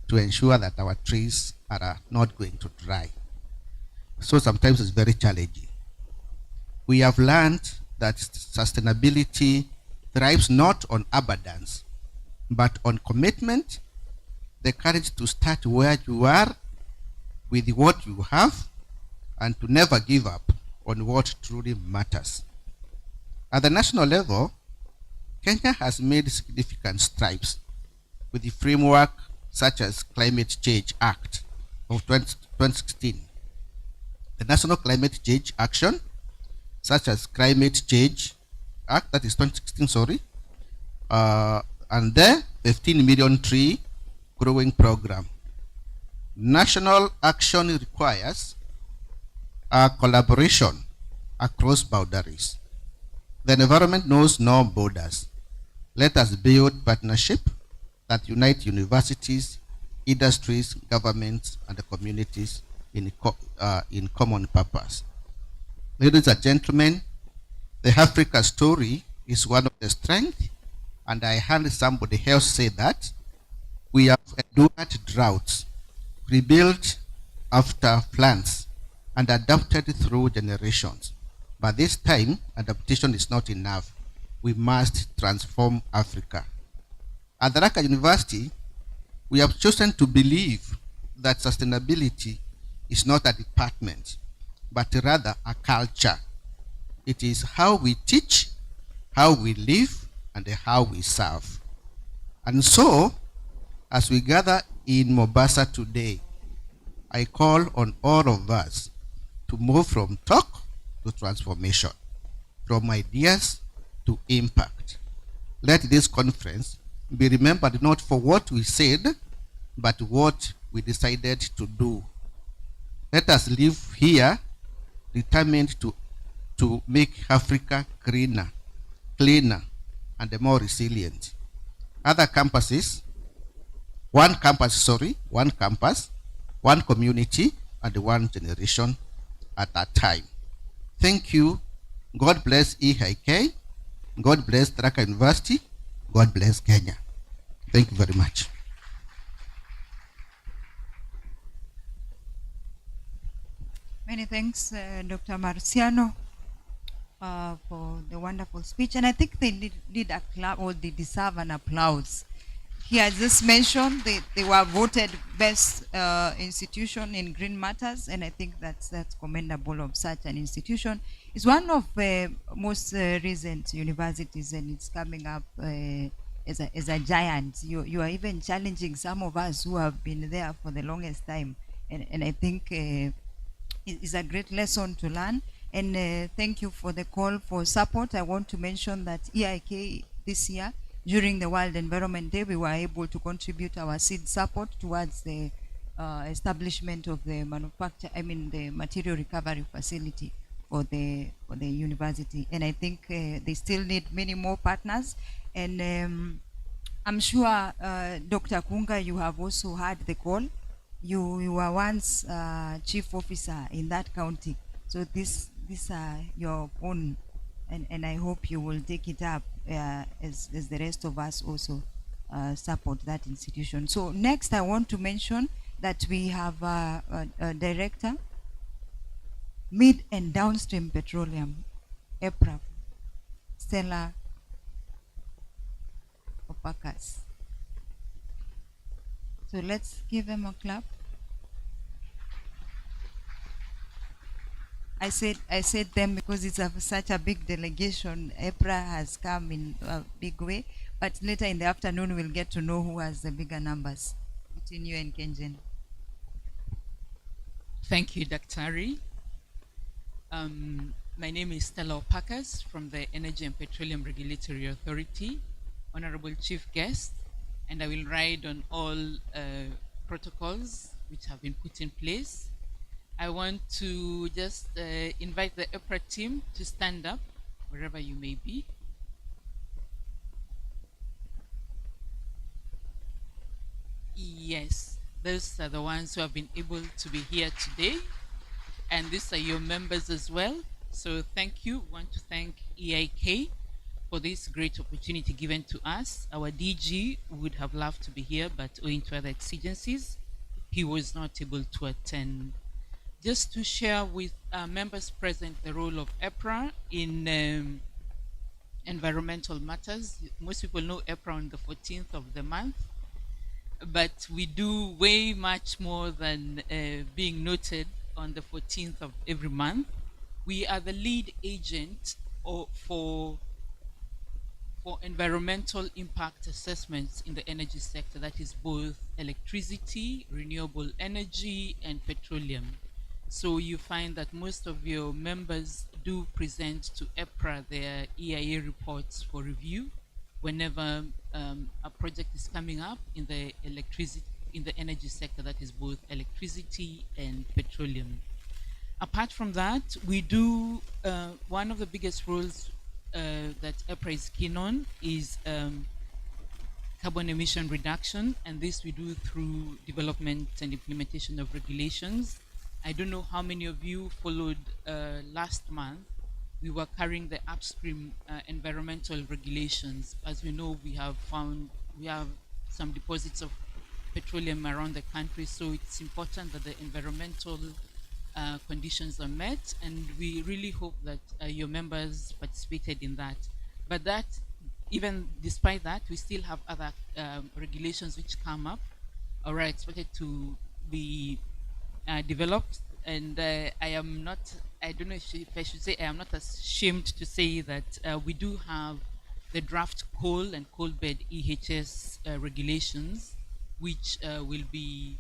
to ensure that our trees are not going to dry. So sometimes it's very challenging. We have learned that sustainability thrives not on abundance, but on commitment, the courage to start where you are with what you have, and to never give up on what truly matters. At the national level, Kenya has made significant strides with the framework such as Climate Change Act of 2016, the National Climate Change Action, such as Climate Change Act, that is 2016, sorry, and the 15 million tree growing program. National action requires a collaboration across boundaries. The environment knows no borders. Let us build partnership that unite universities, industries, governments, and the communities in common purpose. Ladies and gentlemen, the Africa story is one of the strengths, and I heard somebody else say that we have endured droughts, rebuilt after floods, and adapted through generations. But this time, adaptation is not enough. We must transform Africa. At the Raka University, we have chosen to believe that sustainability is not a department, but rather a culture. It is how we teach, how we live, and how we serve. And so, as we gather in Mombasa today, I call on all of us to move from talk to transformation, from ideas to impact. Let this conference be remembered not for what we said, but what we decided to do. Let us live here determined to make Africa greener, cleaner, and more resilient. Other campuses, one campus, one community, and one generation at a time. Thank you. God bless EIK. God bless Tharaka University. God bless Kenya. Thank you very much. Many thanks, Dr. Marciano, for the wonderful speech. And I think they need a clap, or they deserve an applause. He has just mentioned they were voted best institution in green matters, and I think that's commendable of such an institution. It's one of most recent universities, and it's coming up as a giant. You are even challenging some of us who have been there for the longest time, and I think it's a great lesson to learn. And thank you for the call for support. I want to mention that EIK this year, during the World Environment Day, we were able to contribute our seed support towards the establishment of the the material recovery facility for the university. And I think they still need many more partners. And I'm sure, Dr. Kunga, you have also heard the call. You were once chief officer in that county. So these are your own, and I hope you will take it up as the rest of us also support that institution. So next I want to mention that we have a director, Mid and Downstream Petroleum, EPRA, Stella Opakas. So let's give them a clap. I said them because it's such a big delegation. EPRA has come in a big way, but later in the afternoon we'll get to know who has the bigger numbers between you and Kenjen. Thank you, Dr. Ari. My name is Stella Opakas from the Energy and Petroleum Regulatory Authority, Honorable Chief Guest, and I will ride on all protocols which have been put in place. I want to just invite the EPRA team to stand up wherever you may be. Yes, those are the ones who have been able to be here today, and these are your members as well. So thank you. We want to thank EIK for this great opportunity given to us. Our DG would have loved to be here, but owing to other exigencies, he was not able to attend. Just to share with members present the role of EPRA in environmental matters. Most people know EPRA on the 14th of the month, but we do way much more than being noted on the 14th of every month. We are the lead agent for environmental impact assessments in the energy sector, that is both electricity, renewable energy, and petroleum. So you find that most of your members do present to EPRA their EIA reports for review whenever a project is coming up in the energy sector, that is both electricity and petroleum. Apart from that, we do one of the biggest roles that EPRA is keen on is carbon emission reduction, and this we do through development and implementation of regulations. I don't know how many of you followed last month. We were carrying the upstream environmental regulations. As we know, we have some deposits of petroleum around the country, so it's important that the environmental conditions are met, and we really hope that your members participated in that. But that, even despite that, we still have other regulations which come up or are expected to be developed, and I don't know if I should say, I am not ashamed to say that we do have the draft coal and coal bed EHS regulations, which will be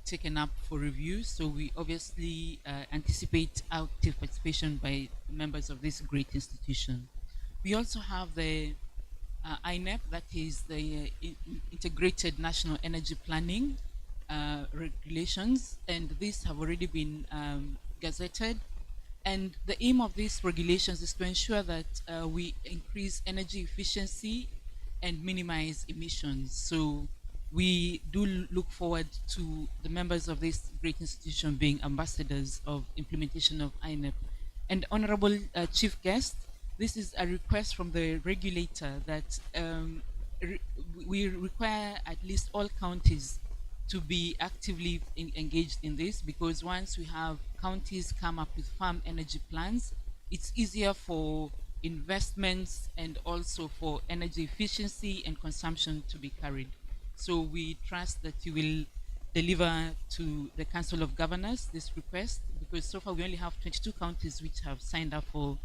taken up for review. So we obviously anticipate active participation by members of this great institution. We also have the INEP, that is the Integrated National Energy Planning regulations, and these have already been gazetted. And the aim of these regulations is to ensure that we increase energy efficiency and minimize emissions. So we do look forward to the members of this great institution being ambassadors of implementation of INEP. And Honorable Chief Guest, this is a request from the regulator that we require at least all counties to be actively engaged in this, because once we have counties come up with farm energy plans, it's easier for investments and also for energy efficiency and consumption to be carried. So we trust that you will deliver to the Council of Governors this request, because so far we only have 22 counties which have signed up for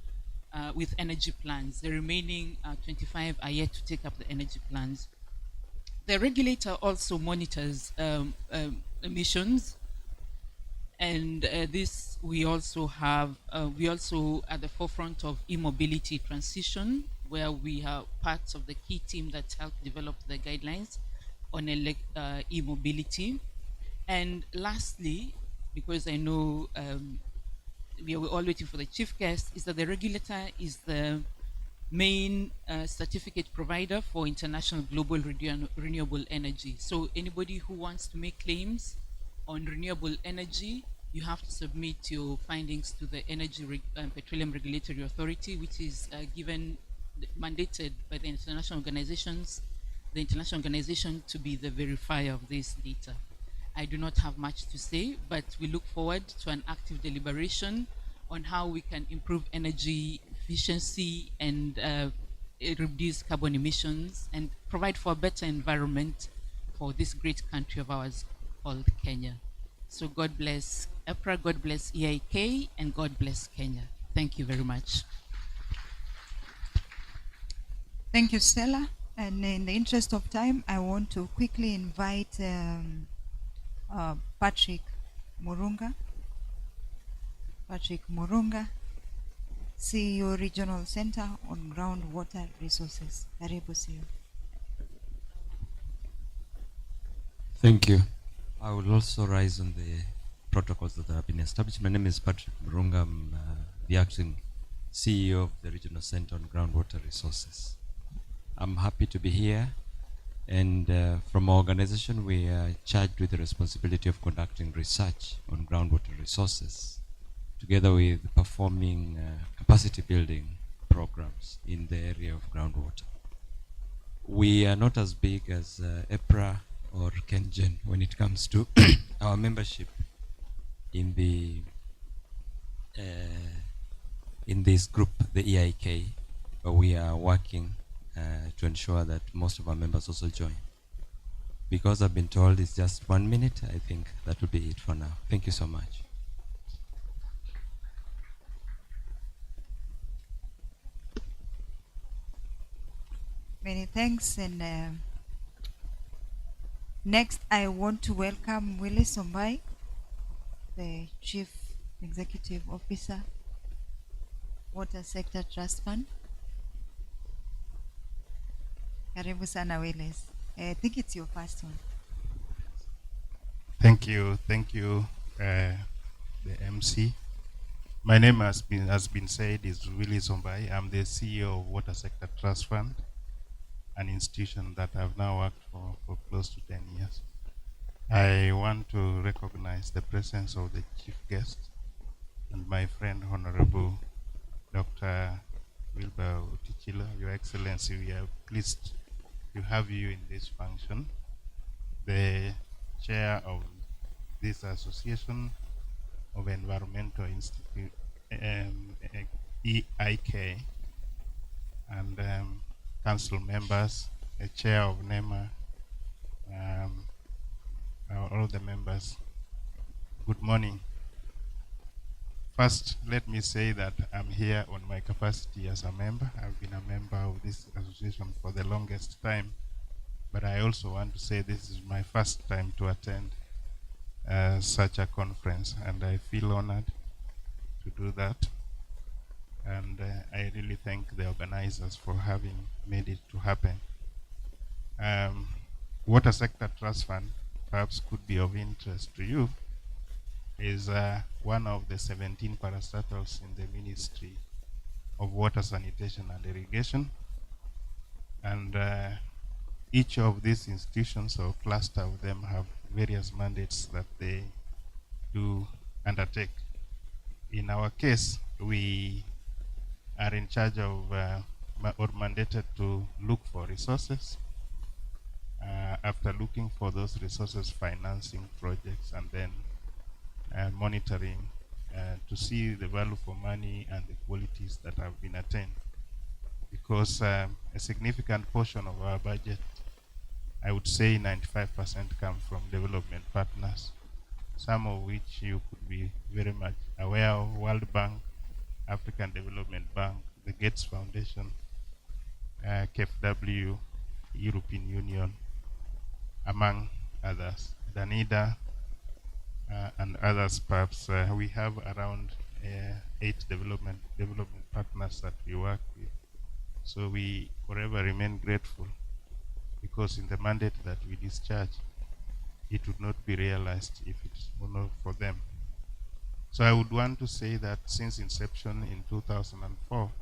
with energy plans. The remaining 25 are yet to take up the energy plans. The regulator also monitors emissions, and this we also have. We also at the forefront of e-mobility transition, where we have parts of the key team that helped develop the guidelines on e-mobility. And lastly, because I know we are all waiting for the chief guest, is that the regulator is the main certificate provider for international global renewable energy. So anybody who wants to make claims on renewable energy, you have to submit your findings to the Petroleum Regulatory Authority, which is mandated by the international organization to be the verifier of this data. I do not have much to say, but we look forward to an active deliberation on how we can improve energy efficiency and reduce carbon emissions and provide for a better environment for this great country of ours called Kenya. So God bless EPRA, God bless EIK, and God bless Kenya. Thank you very much. Thank you, Stella. And in the interest of time, I want to quickly invite Patrick Murunga. Patrick Murunga, CEO Regional Center on Groundwater Resources. Karibu CEO. Thank you. I will also rise on the protocols that have been established. My name is Patrick Murunga. I'm the acting CEO of the Regional Center on Groundwater Resources. I'm happy to be here And from our organization, we are charged with the responsibility of conducting research on groundwater resources, together with performing capacity building programs in the area of groundwater. We are not as big as EPRA or KenGen when it comes to our membership in the in this group, the EIK, but we are working to ensure that most of our members also join. Because I've been told it's just 1 minute, I think that will be it for now. Thank you so much. Many thanks. And next, I want to welcome Willie Sombai, the Chief Executive Officer, Water Sector Trust Fund. Karibu sana Willis. I think it's your first one. Thank you, the MC. My name has been said is Willie Sombai. I'm the CEO of Water Sector Trust Fund, an institution that I've now worked for close to 10 years. I want to recognize the presence of the chief guest and my friend, Honorable Dr. Wilbur Utichila. Your Excellency, we are pleased to have you in this function. The chair of this Association of Environmental Institute, EIK, and council members, the chair of NEMA, all the members. Good morning. First, let me say that I'm here on my capacity as a member. I've been a member of this association for the longest time, but I also want to say this is my first time to attend such a conference, and I feel honored to do that. And I really thank the organizers for having made it to happen. Water Sector Trust Fund perhaps could be of interest to you. Is one of the 17 parastatals in the Ministry of Water, Sanitation and Irrigation. And each of these institutions or cluster of them have various mandates that they do undertake. In our case, we are in charge of or mandated to look for resources. After looking for those resources, financing projects, and then monitoring to see the value for money and the qualities that have been attained. Because a significant portion of our budget, I would say 95%, come from development partners, some of which you could be very much aware of: World Bank, African Development Bank, the Gates Foundation, KfW, European Union, among others, Danida, and others. Perhaps we have around 8 development partners that we work with. So we forever remain grateful, because in the mandate that we discharge, it would not be realized if it's not for them. So I would want to say that since inception in 2004,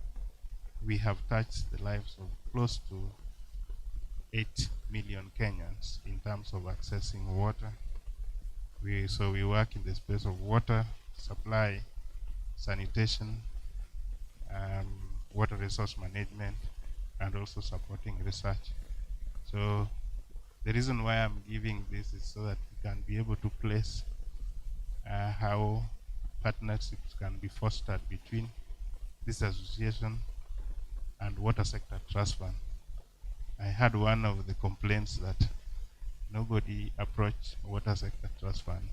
we have touched the lives of close to 8 million Kenyans in terms of accessing water. So we work in the space of water supply, sanitation, water resource management, and also supporting research. So the reason why I'm giving this is so that we can be able to place how partnerships can be fostered between this association and Water Sector Trust Fund. I had one of the complaints that nobody approached Water Sector Trust Fund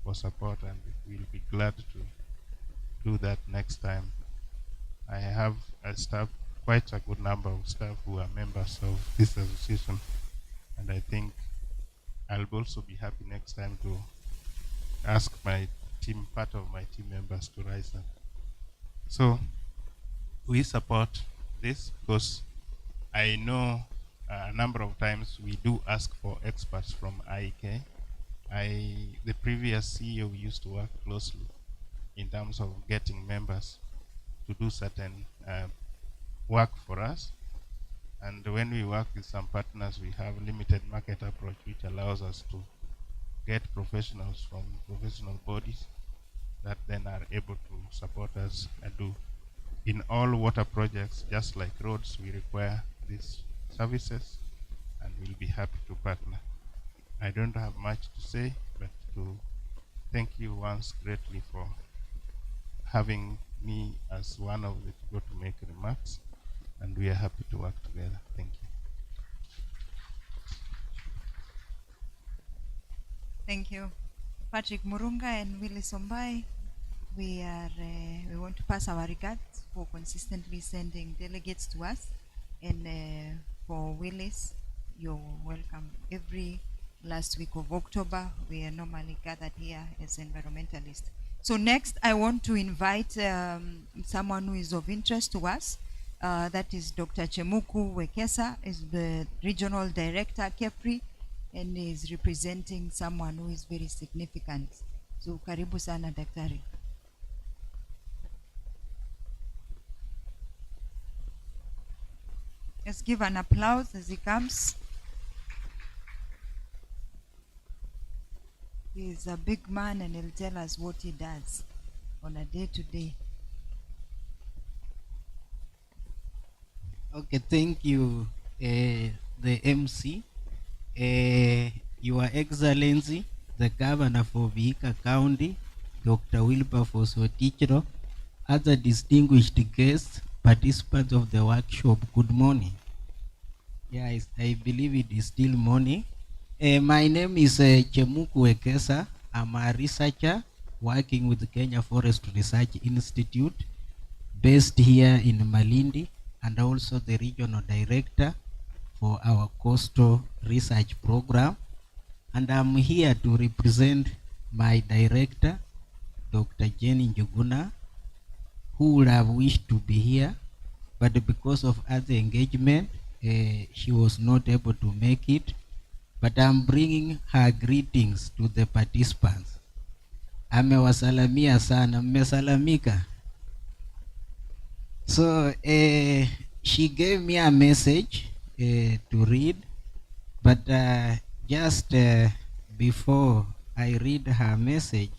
for support, and we'll be glad to do that next time. I have a staff, quite a good number of staff who are members of this association, and I think I'll also be happy next time to ask my team, part of my team members, to rise up. So we support this because I know a number of times we do ask for experts from IK. The previous CEO used to work closely in terms of getting members to do certain work for us. And when we work with some partners, we have limited market approach, which allows us to get professionals from professional bodies that then are able to support us and do. In all water projects, just like roads, we require these services, and we'll be happy to partner. I don't have much to say, but to thank you once greatly for having me as one of the people to make remarks, and we are happy to work together. Thank you. Thank you. Patrick Murunga and Willis Ombai, we want to pass our regards for consistently sending delegates to us. And for Willis, you're welcome. Every last week of October, we are normally gathered here as environmentalists. So next, I want to invite someone who is of interest to us. That is Dr. Chemuku Wekesa, is the Regional Director, KEPRI, and is representing someone who is very significant. So karibu sana daktari. Let's give an applause as he comes. He's a big man and he'll tell us what he does on a day-to-day. Okay, thank you, the MC. Your Excellency, the Governor for Vihiga County, Dr. Wilberforce Otichiro, other distinguished guests, participants of the workshop, good morning. Yeah, I believe it is still morning. My name is Chemuku Wekesa. I'm a researcher working with the Kenya Forest Research Institute based here in Malindi, and also the regional director for our coastal research program. And I'm here to represent my director, Dr. Jenny Njuguna, who would have wished to be here, but because of other engagement, she was not able to make it. But I'm bringing her greetings to the participants. Amewasalamia sana, mmesalamika. So she gave me a message to read, but just before I read her message,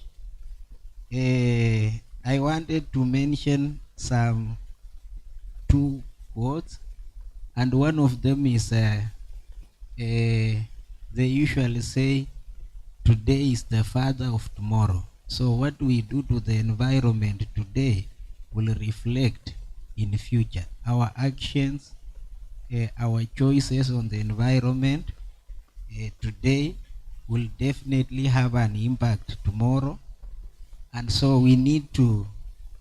I wanted to mention some two quotes, and one of them is they usually say, today is the father of tomorrow. So what we do to the environment today will reflect in the future. Our actions, our choices on the environment today will definitely have an impact tomorrow. And so we need to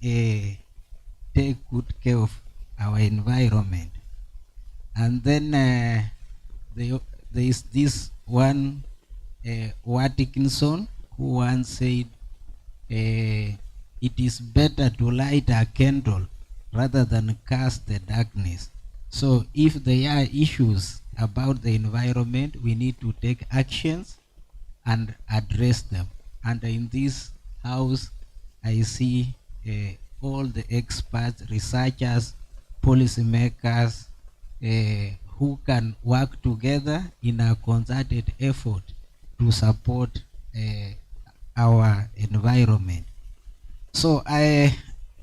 take good care of our environment. And then there is this one Watkinson who once said, it is better to light a candle rather than cast the darkness. So if there are issues about the environment, we need to take actions and address them. And in this house, I see all the experts, researchers, policymakers, who can work together in a concerted effort to support our environment. So I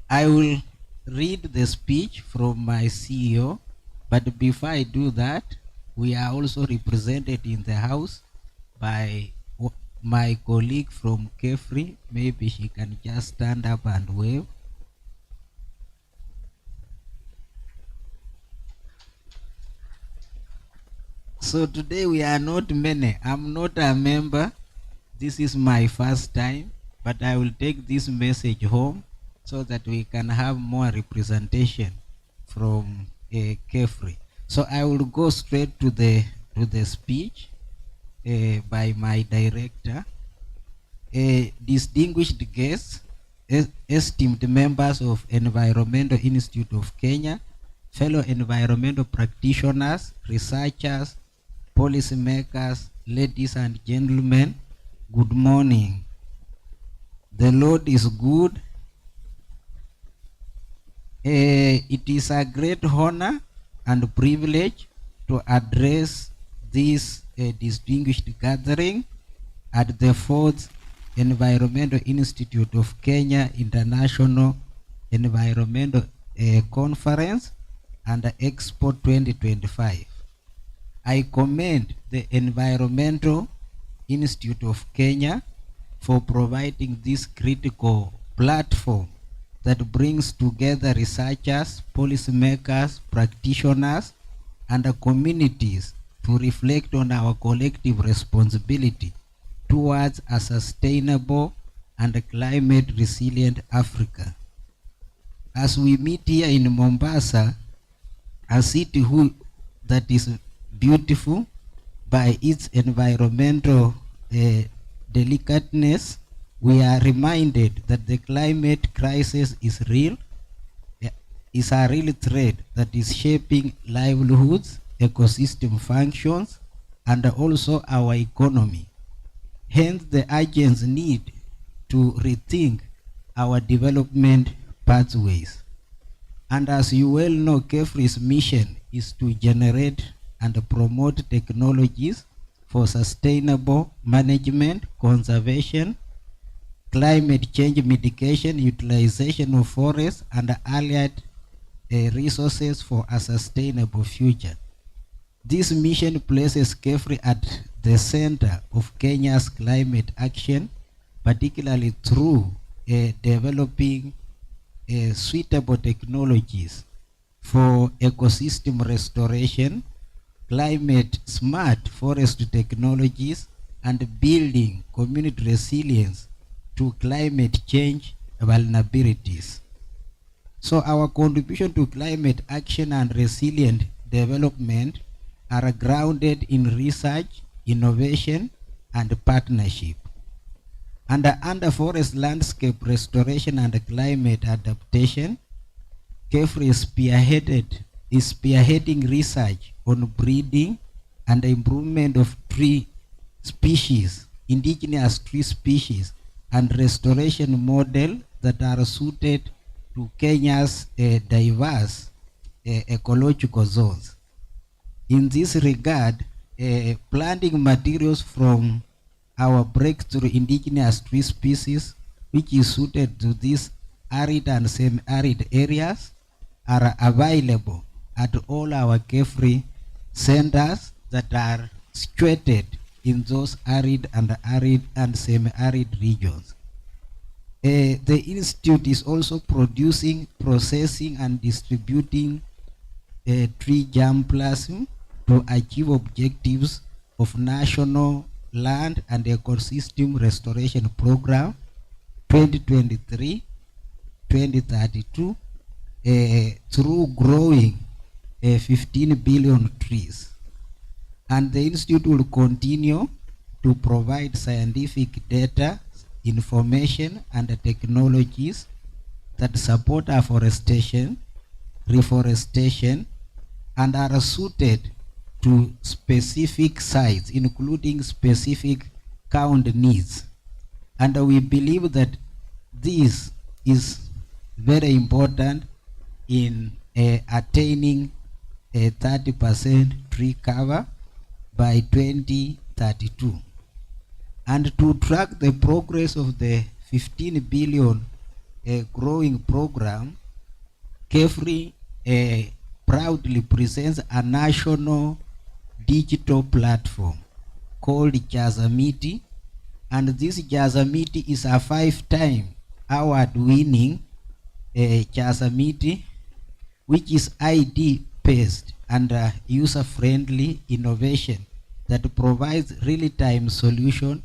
will read the speech from my CEO, but before I do that, we are also represented in the house by my colleague from KEFRI. Maybe she can just stand up and wave. So today we are not many. I'm not a member. This is my first time, but I will take this message home so that we can have more representation from KEFRI. So I will go straight to the speech by my director. Distinguished guests, esteemed members of Environmental Institute of Kenya, fellow environmental practitioners, researchers, policymakers, ladies and gentlemen, good morning. The Lord is good. It is a great honor and privilege to address this distinguished gathering at the 4th Environmental Institute of Kenya International Environmental Conference and Expo 2025. I commend the Environmental Institute of Kenya for providing this critical platform that brings together researchers, policymakers, practitioners, and communities to reflect on our collective responsibility towards a sustainable and climate resilient Africa. As we meet here in Mombasa, a city that is beautiful by its environmental delicateness, we are reminded that the climate crisis is real, is a real threat that is shaping livelihoods, ecosystem functions, and also our economy. Hence, the urgent need to rethink our development pathways. And as you well know, KEFRI's mission is to generate and promote technologies for sustainable management, conservation, climate change mitigation, utilization of forests, and allied resources for a sustainable future. This mission places KEFRI at the center of Kenya's climate action, particularly through developing suitable technologies for ecosystem restoration, climate smart forest technologies, and building community resilience to climate change vulnerabilities. So our contribution to climate action and resilient development are grounded in research, innovation, and partnership. And under forest landscape restoration and climate adaptation, KEFRI is spearheading research on breeding and improvement of tree species, indigenous tree species, and restoration model that are suited to Kenya's diverse ecological zones. In this regard, planting materials from our breakthrough indigenous tree species, which is suited to these arid and semi-arid areas, are available at all our KEFRI centers that are situated in those arid and semi-arid regions. The Institute is also producing, processing, and distributing tree germplasm to achieve objectives of National Land and Ecosystem Restoration Program 2023-2032 through growing 15 billion trees. And the Institute will continue to provide scientific data, information, and technologies that support afforestation, reforestation, and are suited to specific sites, including specific count needs. And we believe that this is very important in attaining a 30% tree cover by 2032. And to track the progress of the 15 billion growing program, KEFRI proudly presents a national digital platform called Jazamiti, and this Jazamiti is a 5-time award-winning Jazamiti, which is ID-based and user-friendly innovation that provides real-time solution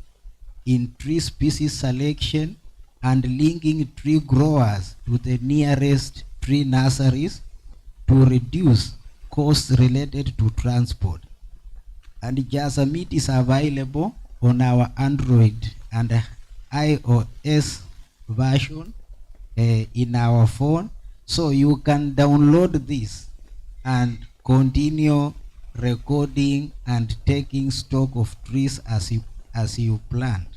in tree species selection and linking tree growers to the nearest tree nurseries to reduce costs related to transport. And Jazamit is available on our Android and iOS version in our phone, so you can download this and continue recording and taking stock of trees as you plant.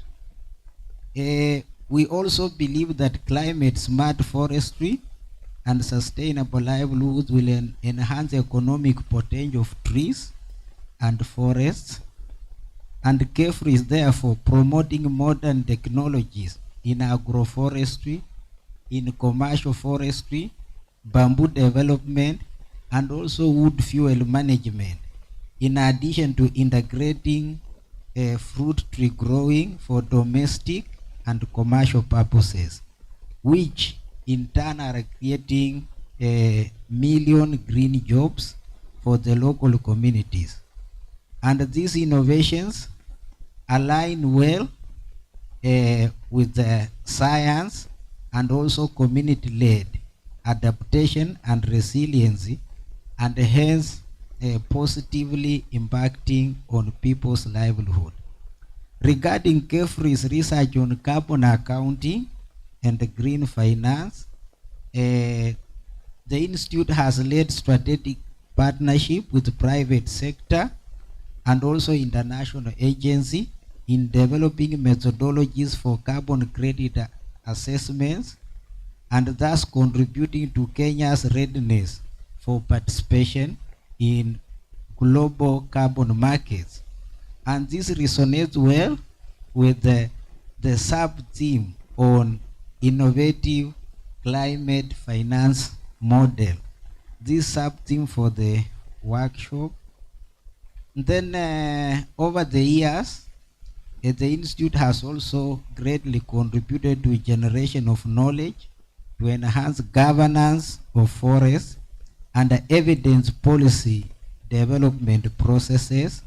We also believe that climate smart forestry and sustainable livelihoods will enhance the economic potential of trees and forests. And KEFRI is therefore promoting modern technologies in agroforestry, in commercial forestry, bamboo development, and also wood fuel management, in addition to integrating fruit tree growing for domestic and commercial purposes, which in turn are creating a million green jobs for the local communities. And these innovations align well with the science and also community-led adaptation and resiliency, and hence positively impacting on people's livelihood. Regarding KEFRI's research on carbon accounting and green finance, the Institute has led strategic partnership with the private sector and also international agency in developing methodologies for carbon credit assessments, and thus contributing to Kenya's readiness for participation in global carbon markets. And this resonates well with the sub-theme on innovative climate finance model. This sub-theme for the workshop. Then over the years, the Institute has also greatly contributed to generation of knowledge to enhance governance of forests and evidence policy development processes.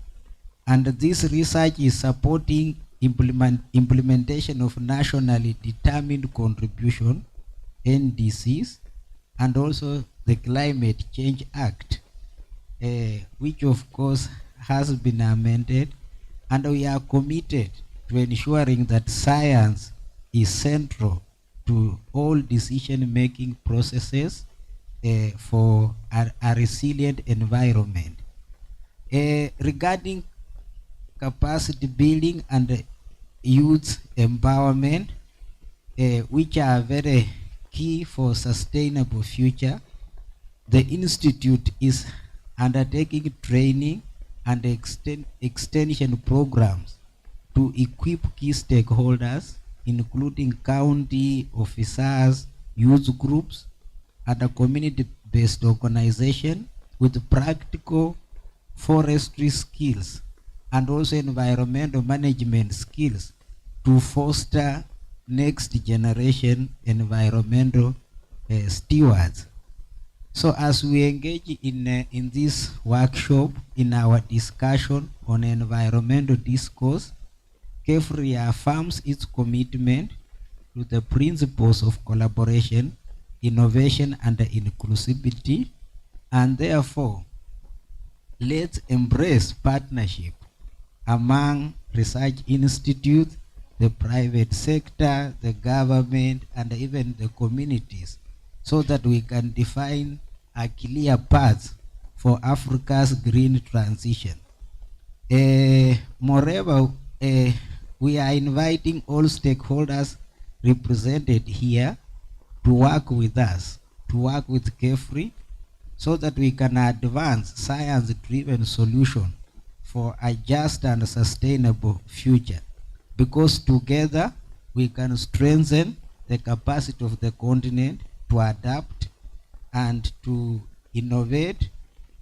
And this research is supporting implementation of nationally determined contribution, NDCs, and also the Climate Change Act, which of course has been amended, and we are committed to ensuring that science is central to all decision-making processes for a resilient environment. Regarding capacity building and youth empowerment, which are very key for sustainable future, the Institute is undertaking training and extension programs to equip key stakeholders, including county officers, youth groups, and a community-based organization with practical forestry skills and also environmental management skills to foster next generation environmental stewards. So as we engage in this workshop, in our discussion on environmental discourse, KEFRI affirms its commitment to the principles of collaboration, innovation, and inclusivity, and therefore, let's embrace partnership among research institutes, the private sector, the government, and even the communities, so that we can define a clear path for Africa's green transition. Moreover, we are inviting all stakeholders represented here to work with us, to work with KEFRI, so that we can advance science-driven solutions for a just and sustainable future. Because together we can strengthen the capacity of the continent to adapt and to innovate,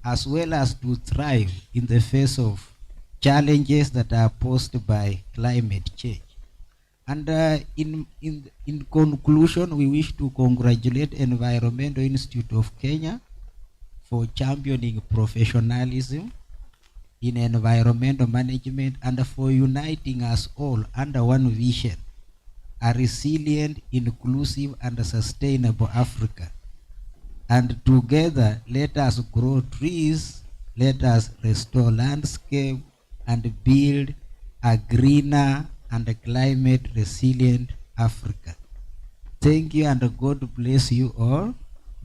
as well as to thrive in the face of challenges that are posed by climate change. And in conclusion, we wish to congratulate Environmental Institute of Kenya for championing professionalism in environmental management and for uniting us all under one vision: a resilient, inclusive, and sustainable Africa. And together, let us grow trees, let us restore landscape, and build a greener and a climate resilient Africa. Thank you, and God bless you all.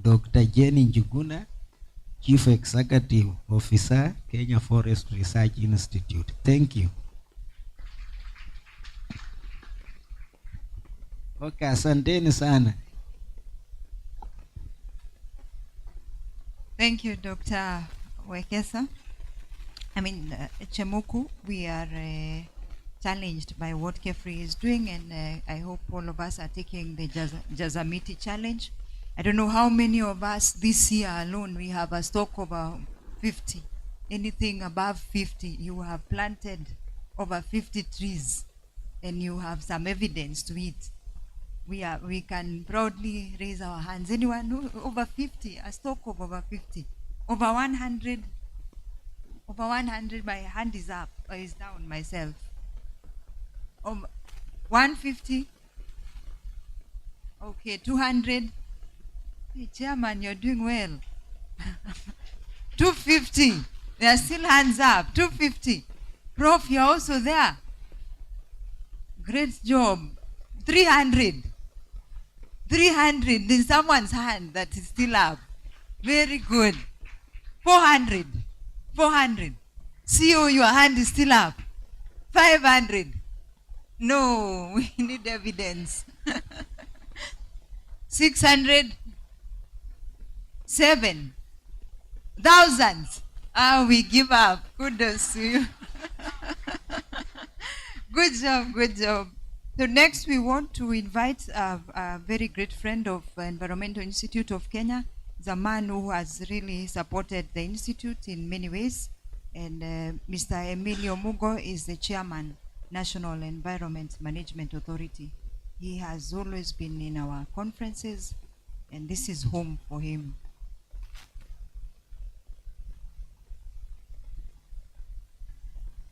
Dr. Jenny Njuguna, Chief Executive Officer, Kenya Forest Research Institute. Thank you. Okay, asanteni sana. Thank you, Dr. Wekesa. Chemuku, we are challenged by what Kefri is doing, and I hope all of us are taking the Jazamiti challenge. I don't know how many of us this year alone, we have a stock over 50. Anything above 50, you have planted over 50 trees, and you have some evidence to it. We can proudly raise our hands. Anyone who over 50, a stock of over 50, over 100, my hand is up, or is down myself. 150, okay, 200. Hey, Chairman, you're doing well. 250, there are still hands up. 250, Prof, you're also there. Great job. 300. 300 in someone's hand that is still up. Very good. 400. 400. CEO, your hand is still up. 500. No, we need evidence. 600. 7. Thousands. We give up. Kudos to you. Good job, good job. So next we want to invite a very great friend of Environmental Institute of Kenya. He's a man who has really supported the Institute in many ways. And Mr. Emilio Mugo is the chairman, National Environment Management Authority. He has always been in our conferences, and this is home for him.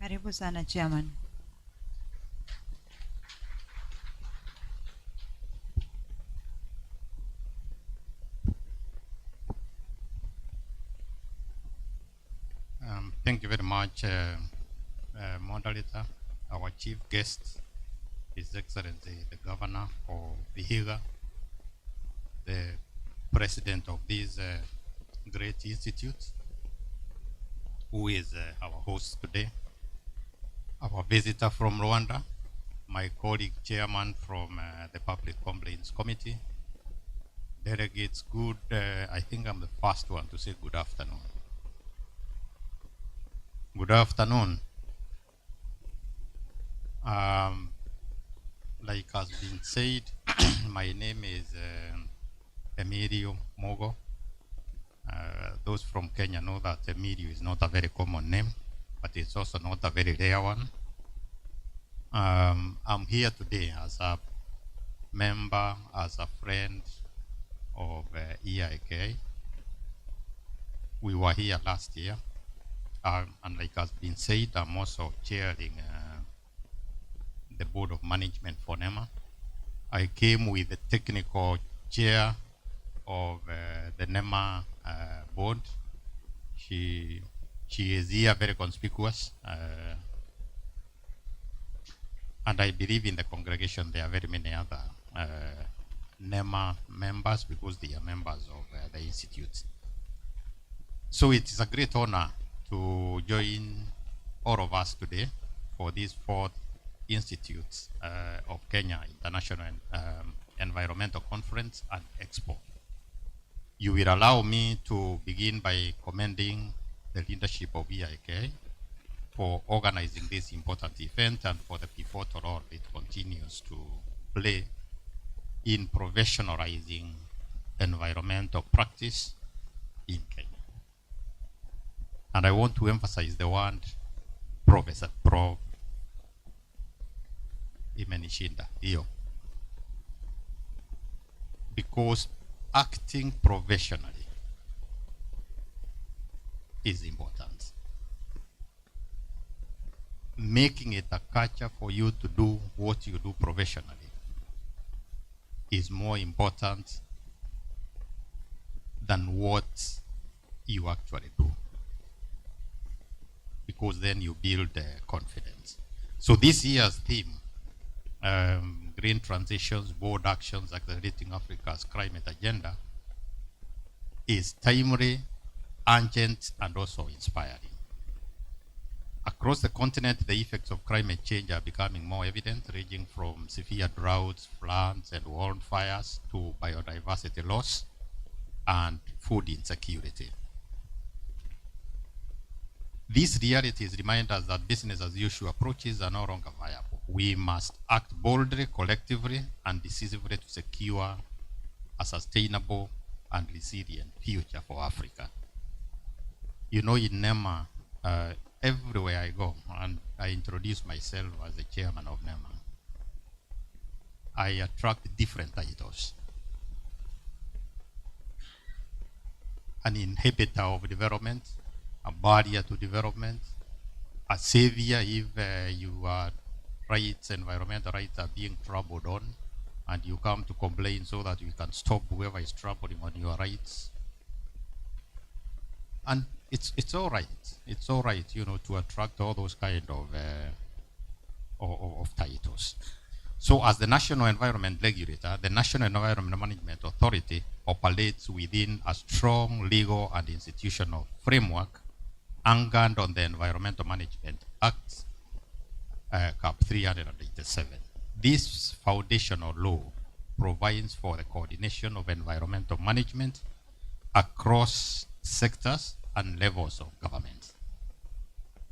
Karibu sana, Chairman. Thank you very much, moderator. Our chief guest, His Excellency, the Governor of Vihiga, the president of this great institute, who is our host today, our visitor from Rwanda, my colleague chairman from the Public Complaints Committee, delegates, good, I think I'm the first one to say good afternoon. Good afternoon. Like has been said, my name is Emilio Mogo. Those from Kenya know that Emilio is not a very common name, but it's also not a very rare one. I'm here today as a member, as a friend of EIK. We were here last year. And like has been said, I'm also chairing the Board of Management for NEMA. I came with the technical chair of the NEMA board. She is here very conspicuous. And I believe in the congregation there are very many other NEMA members because they are members of the institute. So it is a great honor to join all of us today for this 4th Institute of Kenya International Environmental Conference and Expo. You will allow me to begin by commending the leadership of EIK for organizing this important event and for the pivotal role it continues to play in professionalizing environmental practice in Kenya. And I want to emphasize the word Professor Pro Imenishinda here. Because acting professionally is important. Making it a culture for you to do what you do professionally is more important than what you actually do. Because then you build confidence. So this year's theme, Green Transitions, Bold Actions, Accelerating Africa's Climate Agenda, is timely, urgent, and also inspiring. Across the continent, the effects of climate change are becoming more evident, ranging from severe droughts, floods, and wildfires to biodiversity loss and food insecurity. These realities remind us that business as usual approaches are no longer viable. We must act boldly, collectively, and decisively to secure a sustainable and resilient future for Africa. You know, in NEMA, everywhere I go, and I introduce myself as the chairman of NEMA, I attract different titles. An inhibitor of development, a barrier to development, a savior if your rights, environmental rights are being trampled on, and you come to complain so that you can stop whoever is trampling on your rights. And it's all right. It's all right, you know, to attract all those kind of titles. So as the National Environment Regulator, the National Environment Management Authority operates within a strong legal and institutional framework anchored on the Environmental Management Act, Cap 387. This foundational law provides for the coordination of environmental management across sectors and levels of government.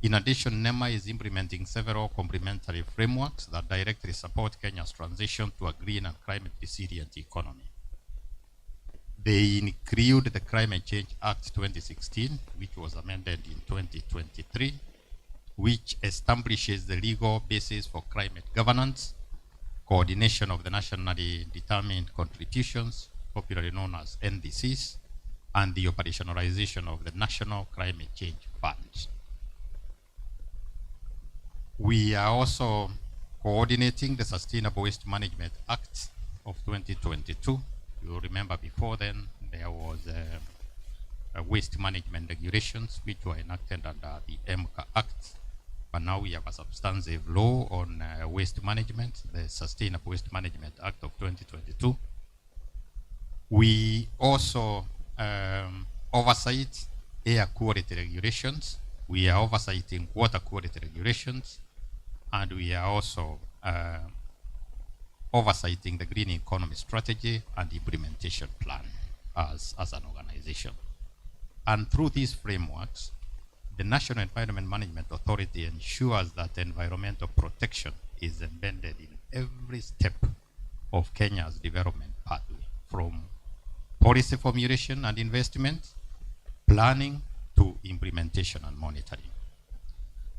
In addition, NEMA is implementing several complementary frameworks that directly support Kenya's transition to a green and climate resilient economy. They include the Climate Change Act 2016, which was amended in 2023, which establishes the legal basis for climate governance, coordination of the nationally determined contributions, popularly known as NDCs, and the operationalization of the National Climate Change Fund. We are also coordinating the Sustainable Waste Management Act of 2022. You remember before then there was waste management regulations which were enacted under the MCA Act, but now we have a substantive law on waste management, the Sustainable Waste Management Act of 2022. We also oversight air quality regulations. We are oversighting water quality regulations, and we are also oversighting the green economy strategy and implementation plan as an organization. And through these frameworks, the National Environment Management Authority ensures that environmental protection is embedded in every step of Kenya's development pathway, from policy formulation and investment, planning to implementation and monitoring.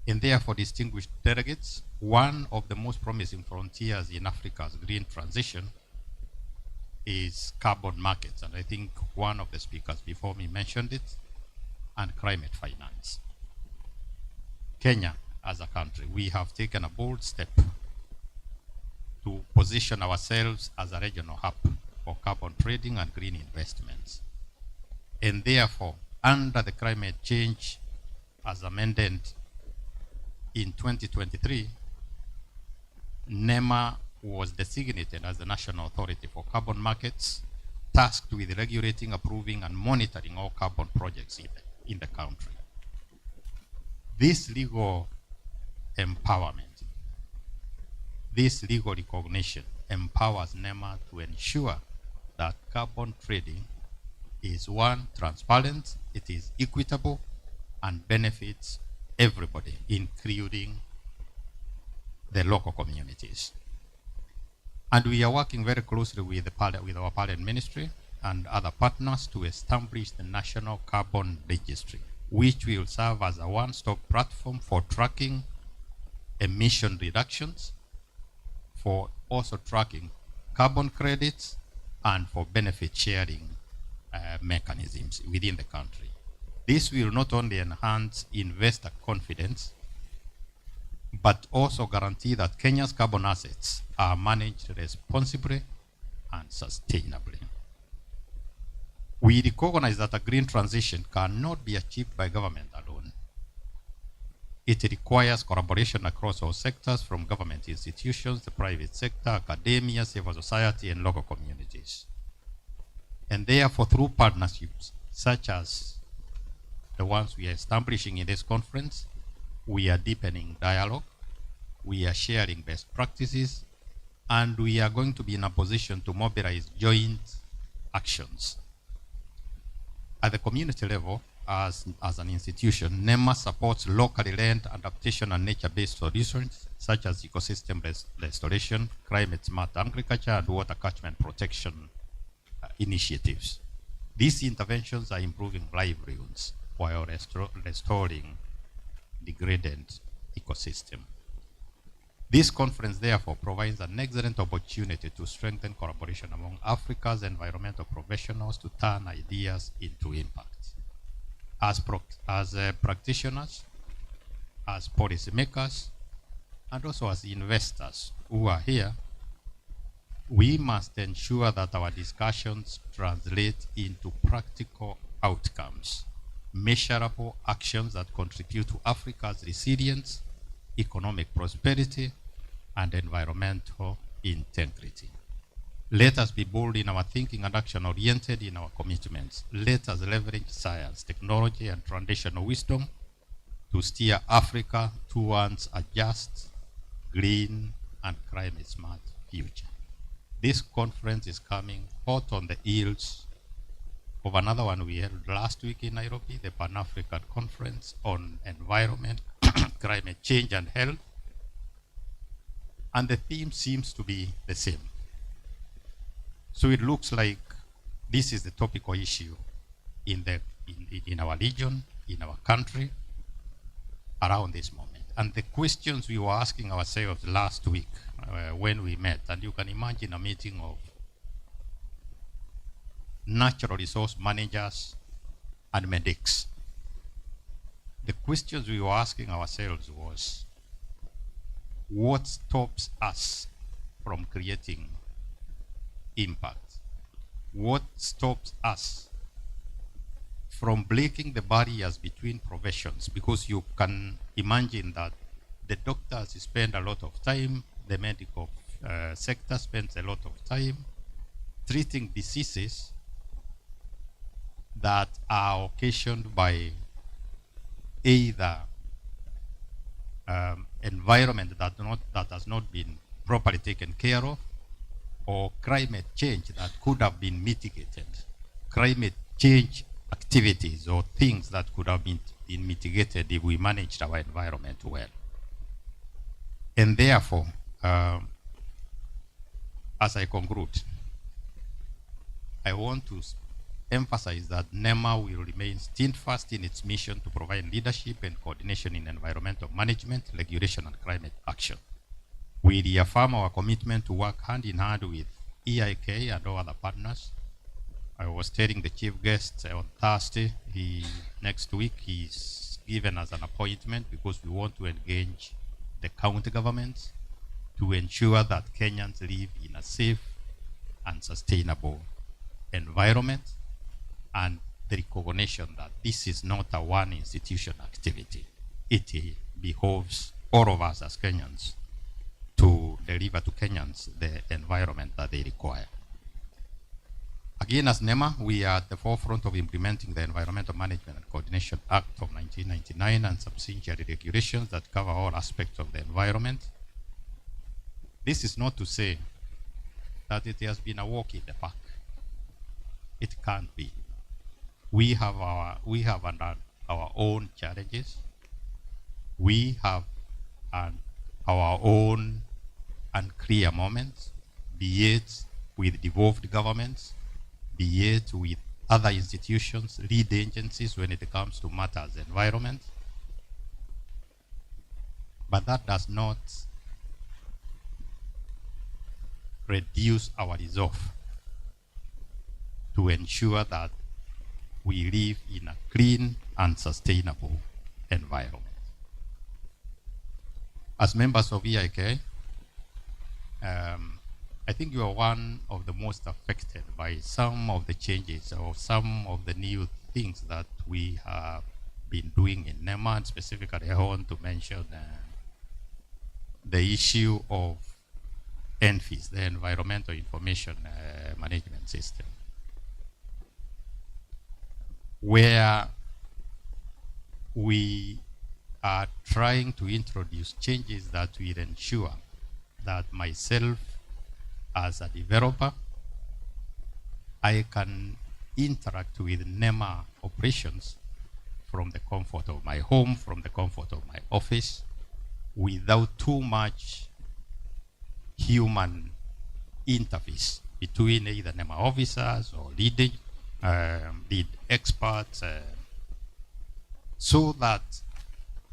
And therefore, distinguished delegates, one of the most promising frontiers in Africa's green transition is carbon markets. And I think one of the speakers before me mentioned it, and climate finance. Kenya, as a country, we have taken a bold step to position ourselves as a regional hub for carbon trading and green investments. And therefore, under the climate change as amended in 2023, NEMA was designated as the National Authority for Carbon Markets, tasked with regulating, approving, and monitoring all carbon projects in the country. This legal empowerment, this legal recognition empowers NEMA to ensure that carbon trading is, one, transparent, it is equitable, and benefits everybody, including the local communities. And we are working very closely with our parent ministry and other partners to establish the National Carbon Registry, which will serve as a one-stop platform for tracking emission reductions, for also tracking carbon credits, and for benefit sharing mechanisms within the country. This will not only enhance investor confidence, but also guarantee that Kenya's carbon assets are managed responsibly and sustainably. We recognize that a green transition cannot be achieved by government alone. It requires collaboration across all sectors, from government institutions, the private sector, academia, civil society, and local communities. And therefore, through partnerships such as the ones we are establishing in this conference, we are deepening dialogue, we are sharing best practices, and we are going to be in a position to mobilize joint actions. At the community level, as an institution, NEMA supports locally led adaptation and nature-based solutions such as ecosystem restoration, climate-smart agriculture, and water catchment protection initiatives. These interventions are improving livelihoods while restoring degraded ecosystem. This conference, therefore, provides an excellent opportunity to strengthen collaboration among Africa's environmental professionals to turn ideas into impact. As practitioners, as policymakers, and also as investors who are here, we must ensure that our discussions translate into practical outcomes, measurable actions that contribute to Africa's resilience, economic prosperity, and environmental integrity. Let us be bold in our thinking and action-oriented in our commitments. Let us leverage science, technology, and traditional wisdom to steer Africa towards a just, green, and climate-smart future. This conference is coming hot on the heels of another one we held last week in Nairobi, the Pan-African Conference on Environment, Climate Change, and Health. And the theme seems to be the same. So it looks like this is the topical issue in our region, in our country, around this moment. And the questions we were asking ourselves last week when we met, and you can imagine a meeting of natural resource managers and medics. The questions we were asking ourselves was, what stops us from creating impact? What stops us from breaking the barriers between professions? Because you can imagine that the doctors spend a lot of time, the medical sector spends a lot of time treating diseases that are occasioned by either environment that has not been properly taken care of, or climate change that could have been mitigated. Climate change activities or things that could have been mitigated if we managed our environment well. And therefore, as I conclude, I want to emphasize that NEMA will remain steadfast in its mission to provide leadership and coordination in environmental management, regulation, and climate action. We reaffirm our commitment to work hand in hand with EIK and all other partners. I was telling the chief guest on Thursday, next week he's given us an appointment because we want to engage the county governments to ensure that Kenyans live in a safe and sustainable environment, and the recognition that this is not a one institution activity. It behoves all of us as Kenyans to deliver to Kenyans the environment that they require. Again, as NEMA, we are at the forefront of implementing the Environmental Management and Coordination Act of 1999 and subsidiary regulations that cover all aspects of the environment. This is not to say that it has been a walk in the park. It can't be. We have our own challenges. We have our own unclear moments, be it with devolved governments, be it with other institutions, lead agencies when it comes to matters environment. But that does not reduce our resolve to ensure that we live in a clean and sustainable environment. As members of EIK, I think you are one of the most affected by some of the changes or some of the new things that we have been doing in NEMA, and specifically I want to mention the issue of ENFIS, the Environmental Information Management System, where we are trying to introduce changes that will ensure that myself as a developer, I can interact with NEMA operations from the comfort of my home, from the comfort of my office, without too much human interface between either NEMA officers or lead experts, so that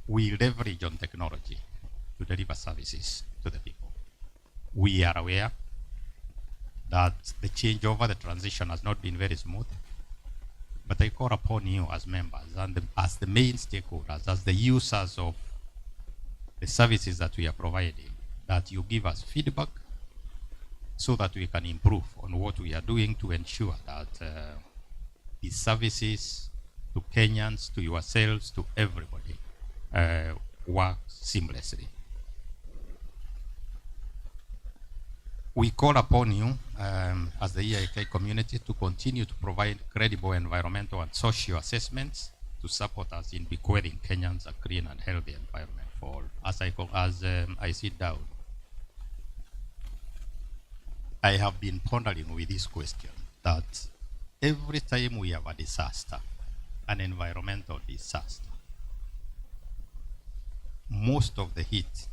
we leverage on technology to deliver services to the people. We are aware that the changeover, the transition has not been very smooth, but I call upon you as members and as the main stakeholders, as the users of the services that we are providing, that you give us feedback so that we can improve on what we are doing to ensure that these services to Kenyans, to yourselves, to everybody work seamlessly. We call upon you as the EIK community to continue to provide credible environmental and social assessments to support us in bequeathing Kenyans a clean and healthy environment for all. As I sit down, I have been pondering with this question that every time we have a disaster, an environmental disaster, most of the heat,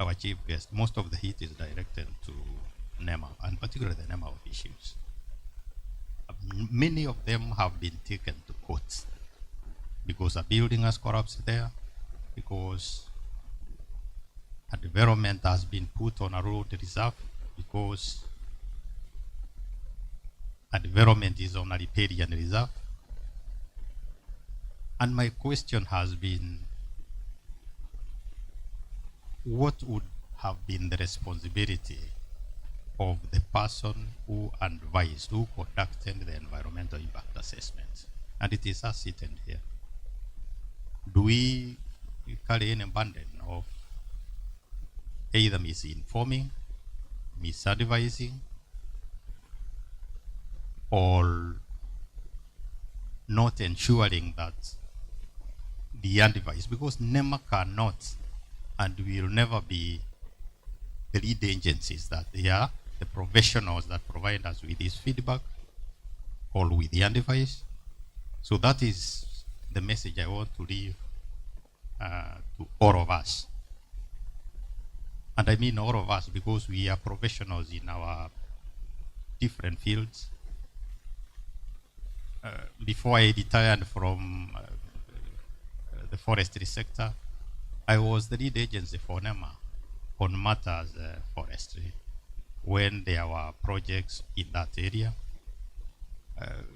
our chief guest, most of the heat is directed to NEMA, and particularly the NEMA issues. Many of them have been taken to court because a building has collapsed there, because a development has been put on a road reserve, because a development is on a riparian reserve. And my question has been, what would have been the responsibility of the person who advised, who conducted the environmental impact assessment? And it is us sitting here. Do we carry any burden of either misinforming, misadvising, or not ensuring that the advice, because NEMA cannot and will never be the lead agencies, that they are the professionals that provide us with this feedback or with the advice. So that is the message I want to leave to all of us. And I mean all of us because we are professionals in our different fields. Before I retired from the forestry sector, I was the lead agency for NEMA on matters forestry when there were projects in that area.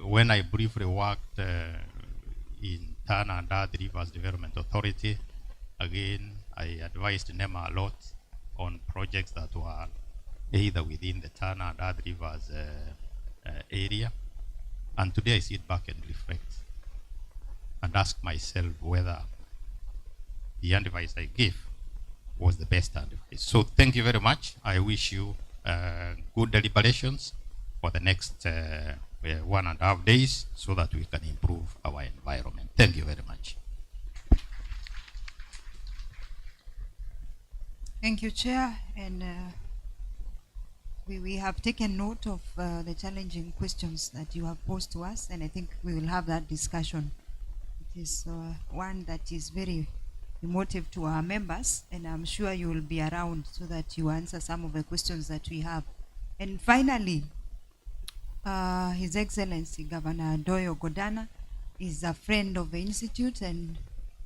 When I briefly worked in Tana and Dad Rivers Development Authority, again, I advised NEMA a lot on projects that were either within the Tana and Dad Rivers area. And today I sit back and reflect and ask myself whether the advice I gave was the best advice. So thank you very much. I wish you good deliberations for the next 1.5 days so that we can improve our environment. Thank you very much. Thank you, Chair. And we have taken note of the challenging questions that you have posed to us, and I think we will have that discussion. It is one that is very emotive to our members, and I'm sure you will be around so that you answer some of the questions that we have. And finally, His Excellency Governor Doyo Godana is a friend of the Institute and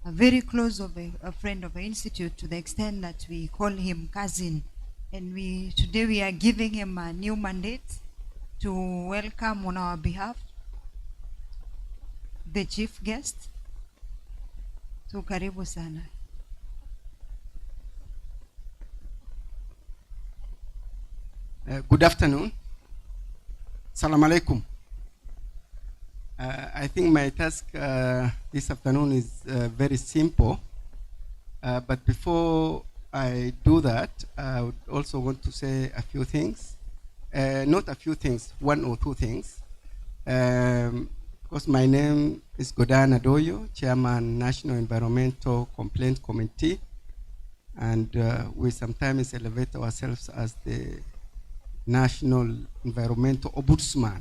a very close of a friend of the Institute, to the extent that we call him cousin. And today we are giving him a new mandate to welcome on our behalf the chief guest. So karibu sana. Good afternoon. Salam alaikum. I think my task this afternoon is very simple. But before I do that, I would also want to say a few things. Not a few things, one or two things. Because my name is Godana Doyo, Chairman, National Environmental Complaint Committee. And we sometimes elevate ourselves as the National Environmental Ombudsman,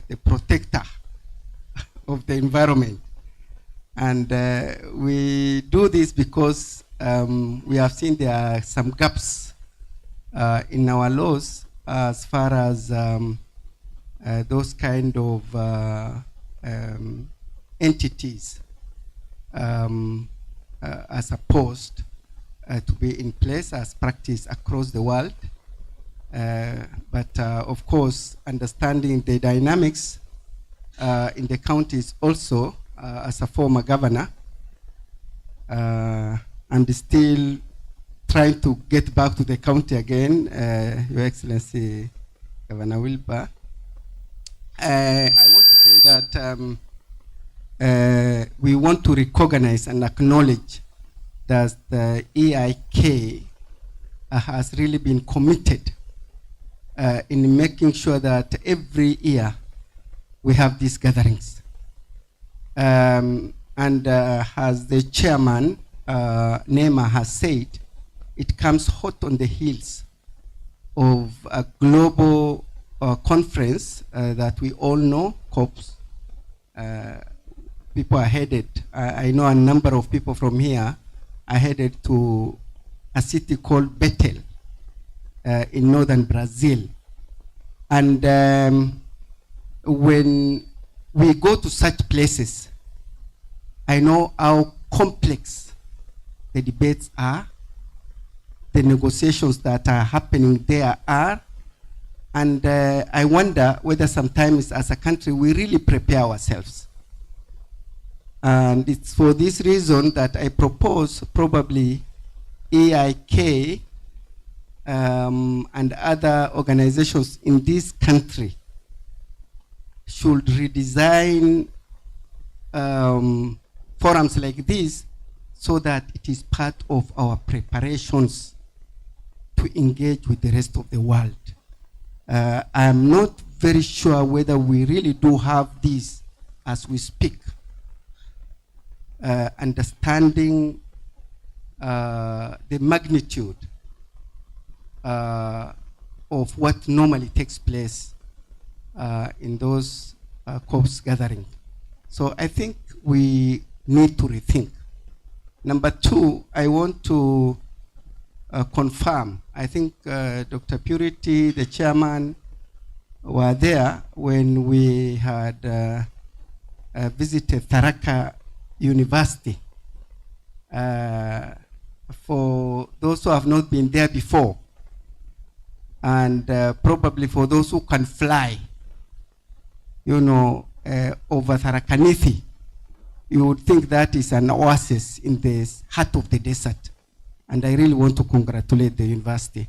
the protector of the environment. And we do this because we have seen there are some gaps in our laws as far as those kind of entities are supposed to be in place as practice across the world. But of course, understanding the dynamics in the counties also, as a former governor, and still trying to get back to the county again, Your Excellency Governor Wilbur. I want to say that we want to recognize and acknowledge that the EIK has really been committed in making sure that every year we have these gatherings. And as the chairman, Nema, has said, it comes hot on the heels of a global conference that we all know, COPs. People are headed, I know a number of people from here are headed to a city called Bethel in northern Brazil. And when we go to such places, I know how complex the debates are, the negotiations that are happening there are, and I wonder whether sometimes as a country we really prepare ourselves. And it's for this reason that I propose probably EIK and other organizations in this country should redesign forums like this so that it is part of our preparations to engage with the rest of the world. I am not very sure whether we really do have this as we speak. Understanding the magnitude of what normally takes place in those COPs gathering. So I think we need to rethink. Number two, I want to confirm, I think Dr. Purity, the chairman, were there when we had visited Tharaka University. For those who have not been there before, and probably for those who can fly, you know, over Tharakanithi, you would think that is an oasis in the heart of the desert. And I really want to congratulate the university.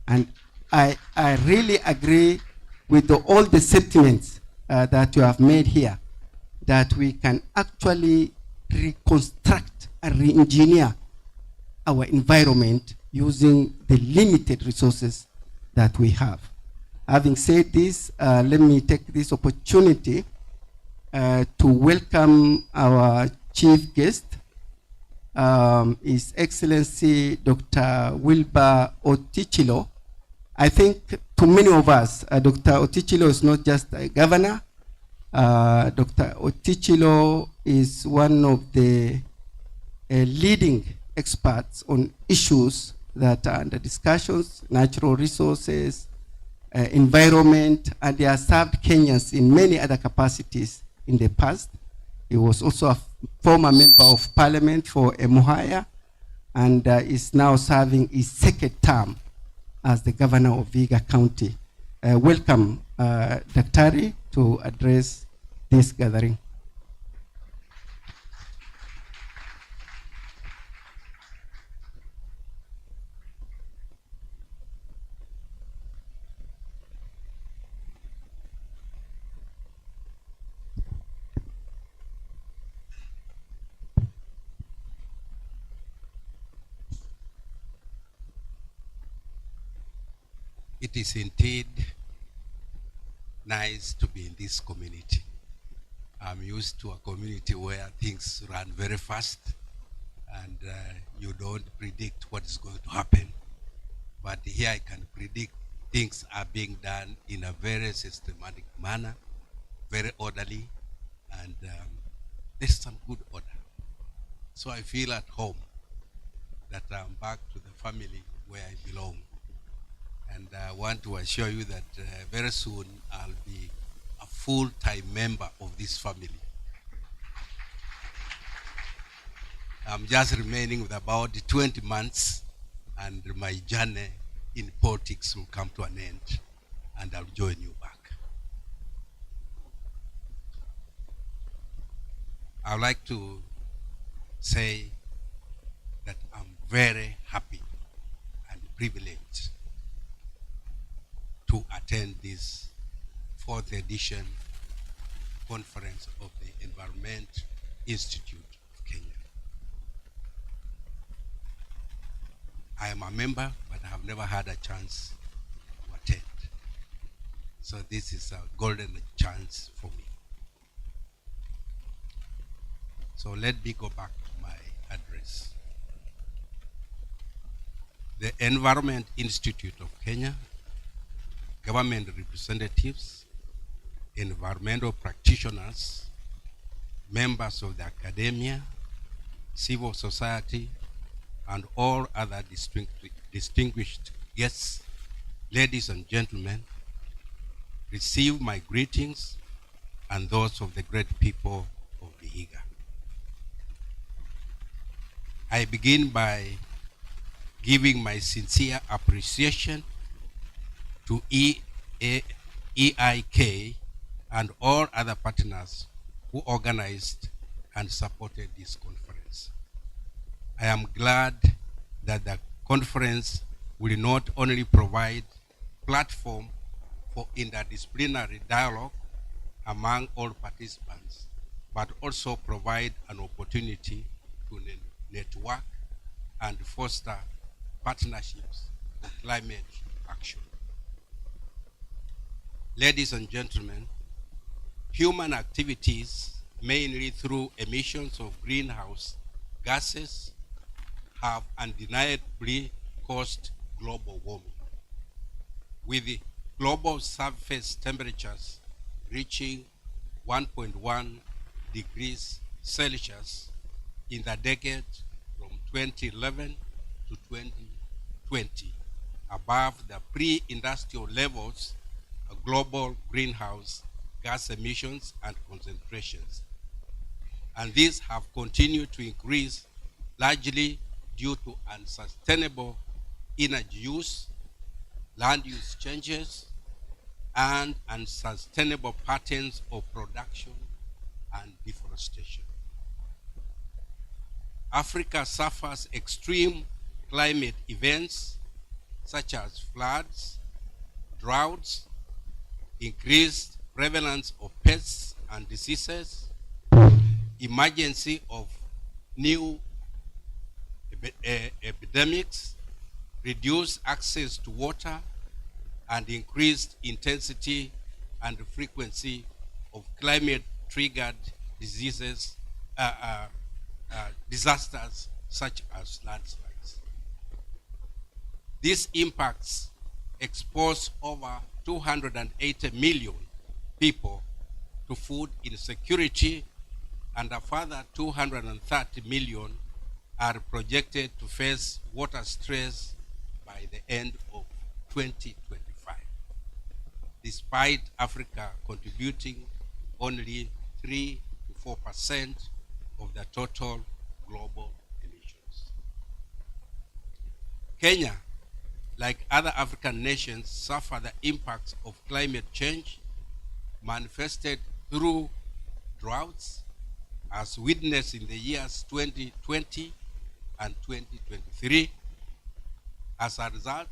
And I really agree with all the sentiments that you have made here, that we can actually reconstruct and re-engineer our environment using the limited resources that we have. Having said this, let me take this opportunity to welcome our chief guest, His Excellency Dr. Wilbur Otichilo. I think to many of us, Dr. Otichilo is not just a governor. Dr. Otichilo is one of the leading experts on issues that are under discussions, natural resources, environment, and they have served Kenyans in many other capacities in the past. He was also a former member of parliament for Emuhaya and is now serving his second term as the governor of Vihiga County. Welcome, Daktari, to address this gathering. It is indeed nice to be in this community. I'm used to a community where things run very fast and you don't predict what is going to happen. But here I can predict things are being done in a very systematic manner, very orderly, and there's some good order. So I feel at home that I'm back to the family where I belong. And I want to assure you that very soon I'll be a full-time member of this family. I'm just remaining with about 20 months, and my journey in politics will come to an end, and I'll join you back. I would like to say that I'm very happy and privileged to attend this 4th edition conference of the Environment Institute of Kenya. I am a member, but I have never had a chance to attend. So this is a golden chance for me. So let me go back to my address. The Environment Institute of Kenya, government representatives, environmental practitioners, members of the academia, civil society, and all other distinguished guests, ladies and gentlemen, receive my greetings and those of the great people of Vihiga. I begin by giving my sincere appreciation to EIK and all other partners who organized and supported this conference. I am glad that the conference will not only provide platform for interdisciplinary dialogue among all participants, but also provide an opportunity to network and foster partnerships for climate action. Ladies and gentlemen, human activities, mainly through emissions of greenhouse gases, have undeniably caused global warming, with the global surface temperatures reaching 1.1 degrees Celsius in the decade from 2011 to 2020, above the pre-industrial levels of global greenhouse gas emissions and concentrations. And these have continued to increase largely due to unsustainable energy use, land use changes, and unsustainable patterns of production and deforestation. Africa suffers extreme climate events such as floods, droughts, increased prevalence of pests and diseases, emergency of new epidemics, reduced access to water, and increased intensity and frequency of climate-triggered diseases, disasters such as landslides. These impacts expose over 280 million people to food insecurity, and a further 230 million are projected to face water stress by the end of 2025, despite Africa contributing only 3 to 4% of the total global emissions. Kenya, like other African nations, suffer the impacts of climate change manifested through droughts, as witnessed in the years 2020 and 2023. As a result,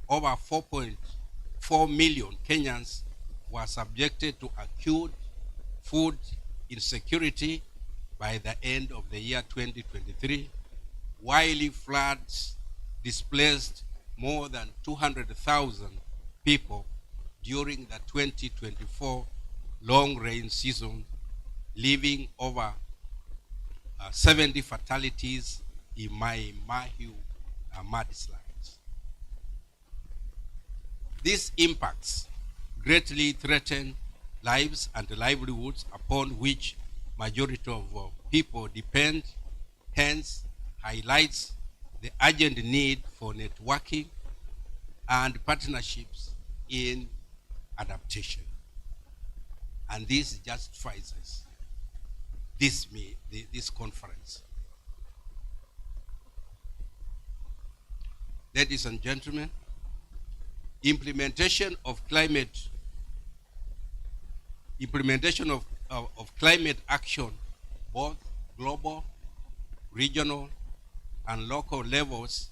over 4.4 million Kenyans were subjected to acute food insecurity by the end of the year 2023, while floods displaced more than 200,000 people during the 2024 long rain season, leaving over 70 fatalities in Mai Mahiu mudslides. These impacts greatly threaten lives and livelihoods upon which majority of people depend, hence highlights the urgent need for networking and partnerships in adaptation. And this justifies this conference. Ladies and gentlemen, implementation of climate action, both global, regional, and local levels,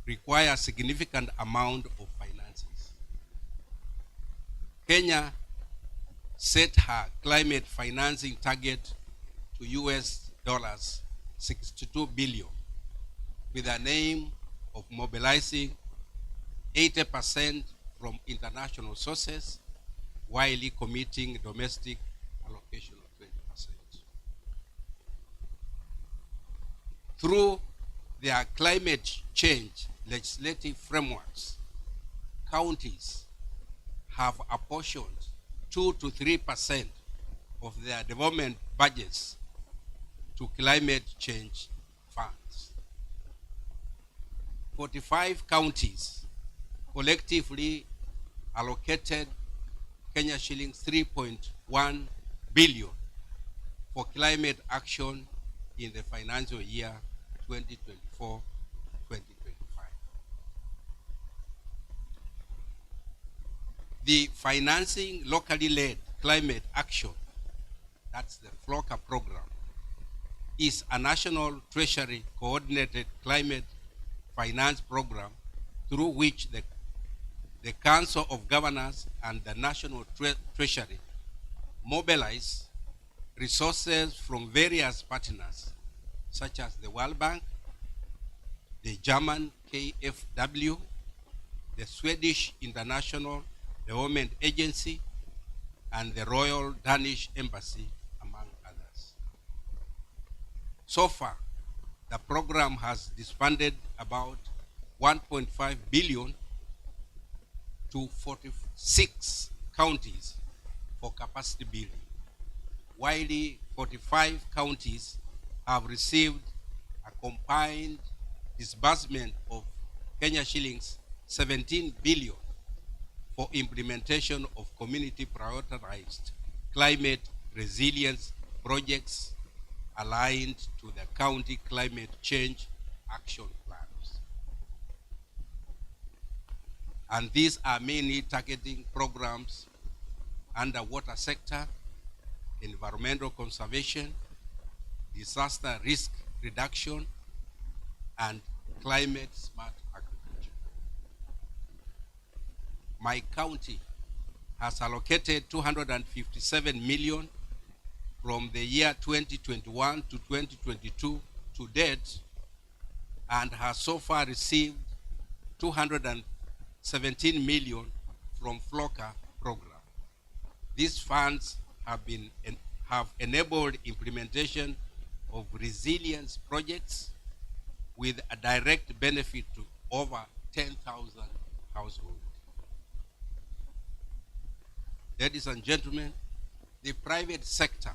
require a significant amount of finances. Kenya set her climate financing target to US dollars 62 billion with an aim of mobilizing 80% from international sources while committing domestic allocation of 20%. Through their climate change legislative frameworks, counties have apportioned 2 to 3% of their development budgets to climate change funds. 45 counties collectively allocated Kenya shillings 3.1 billion for climate action in the financial year 2024-2025. The financing locally led climate action, that's the FLOCA program, is a national treasury coordinated climate finance program through which the Council of Governors and the National Treasury mobilize resources from various partners, such as the World Bank, the German KfW, the Swedish International Development Agency, and the Royal Danish Embassy, among others. So far, the program has disbanded about 1.5 billion to 46 counties for capacity building, while 45 counties have received a combined disbursement of Kenya shillings 17 billion for implementation of community prioritized climate resilience projects aligned to the county climate change action plans. And these are mainly targeting programs under water sector, environmental conservation, disaster risk reduction, and climate smart agriculture. My county has allocated 257 million from the year 2021 to 2022 to date, and has so far received 217 million from FLOCA program. These funds have enabled implementation of resilience projects with a direct benefit to over 10,000 households. Ladies and gentlemen, the private sector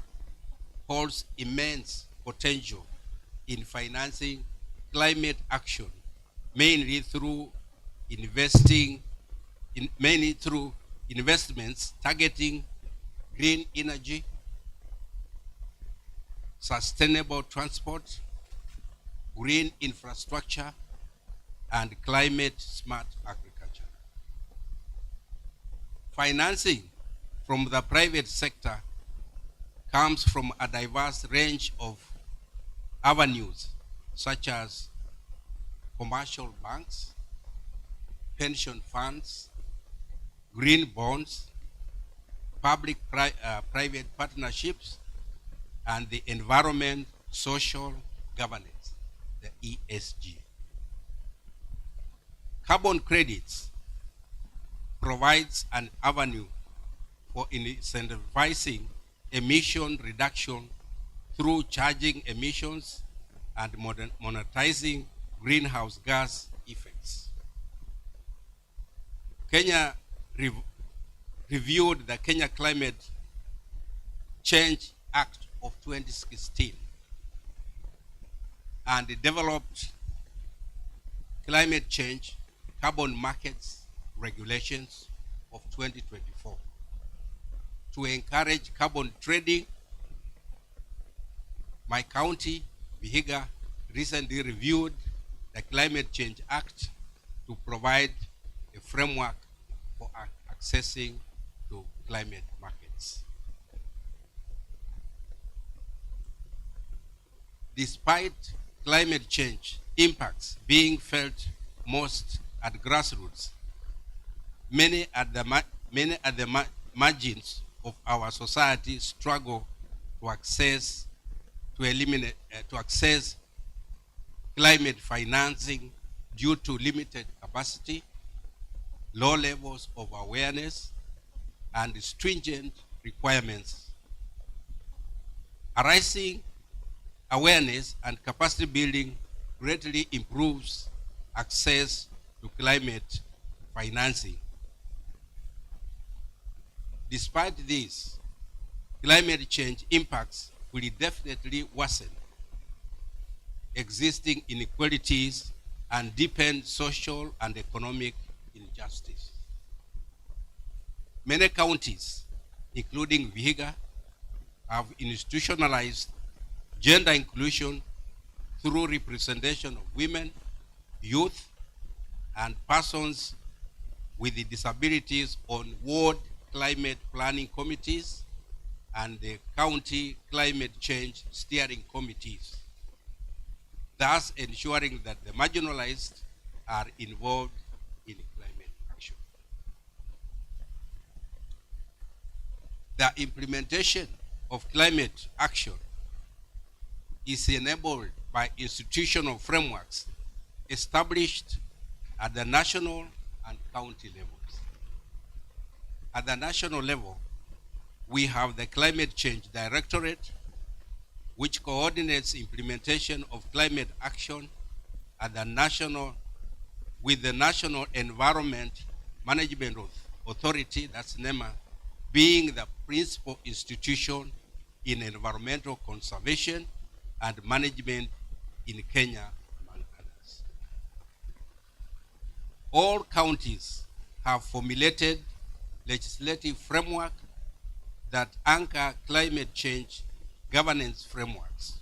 holds immense potential in financing climate action, mainly through investments targeting green energy, sustainable transport, green infrastructure, and climate smart agriculture. Financing from the private sector comes from a diverse range of avenues, such as commercial banks, pension funds, green bonds, public-private partnerships, and the environment, social governance, the ESG. Carbon credits provides an avenue for incentivizing emission reduction through charging emissions and monetizing greenhouse gas effects. Kenya reviewed the Kenya Climate Change Act of 2016 and developed Climate Change Carbon Markets Regulations of 2024 to encourage carbon trading. My county, Vihiga, recently reviewed the Climate Change Act to provide a framework for accessing to climate markets. Despite climate change impacts being felt most at grassroots, many at the margins of our society struggle to access climate financing due to limited capacity, low levels of awareness, and stringent requirements. Arising awareness and capacity building greatly improves access to climate financing. Despite this, climate change impacts will definitely worsen existing inequalities and deepen social and economic injustice. Many counties, including Vihiga, have institutionalized gender inclusion through representation of women, youth, and persons with disabilities on ward climate planning committees and the county climate change steering committees, thus ensuring that the marginalized are involved in climate action. The implementation of climate action is enabled by institutional frameworks established at the national and county levels. At the national level, we have the Climate Change Directorate, which coordinates implementation of climate action at the national, with the National Environment Management Authority, that's NEMA, being the principal institution in environmental conservation and management in Kenya, among others. All counties have formulated legislative framework that anchor climate change governance frameworks.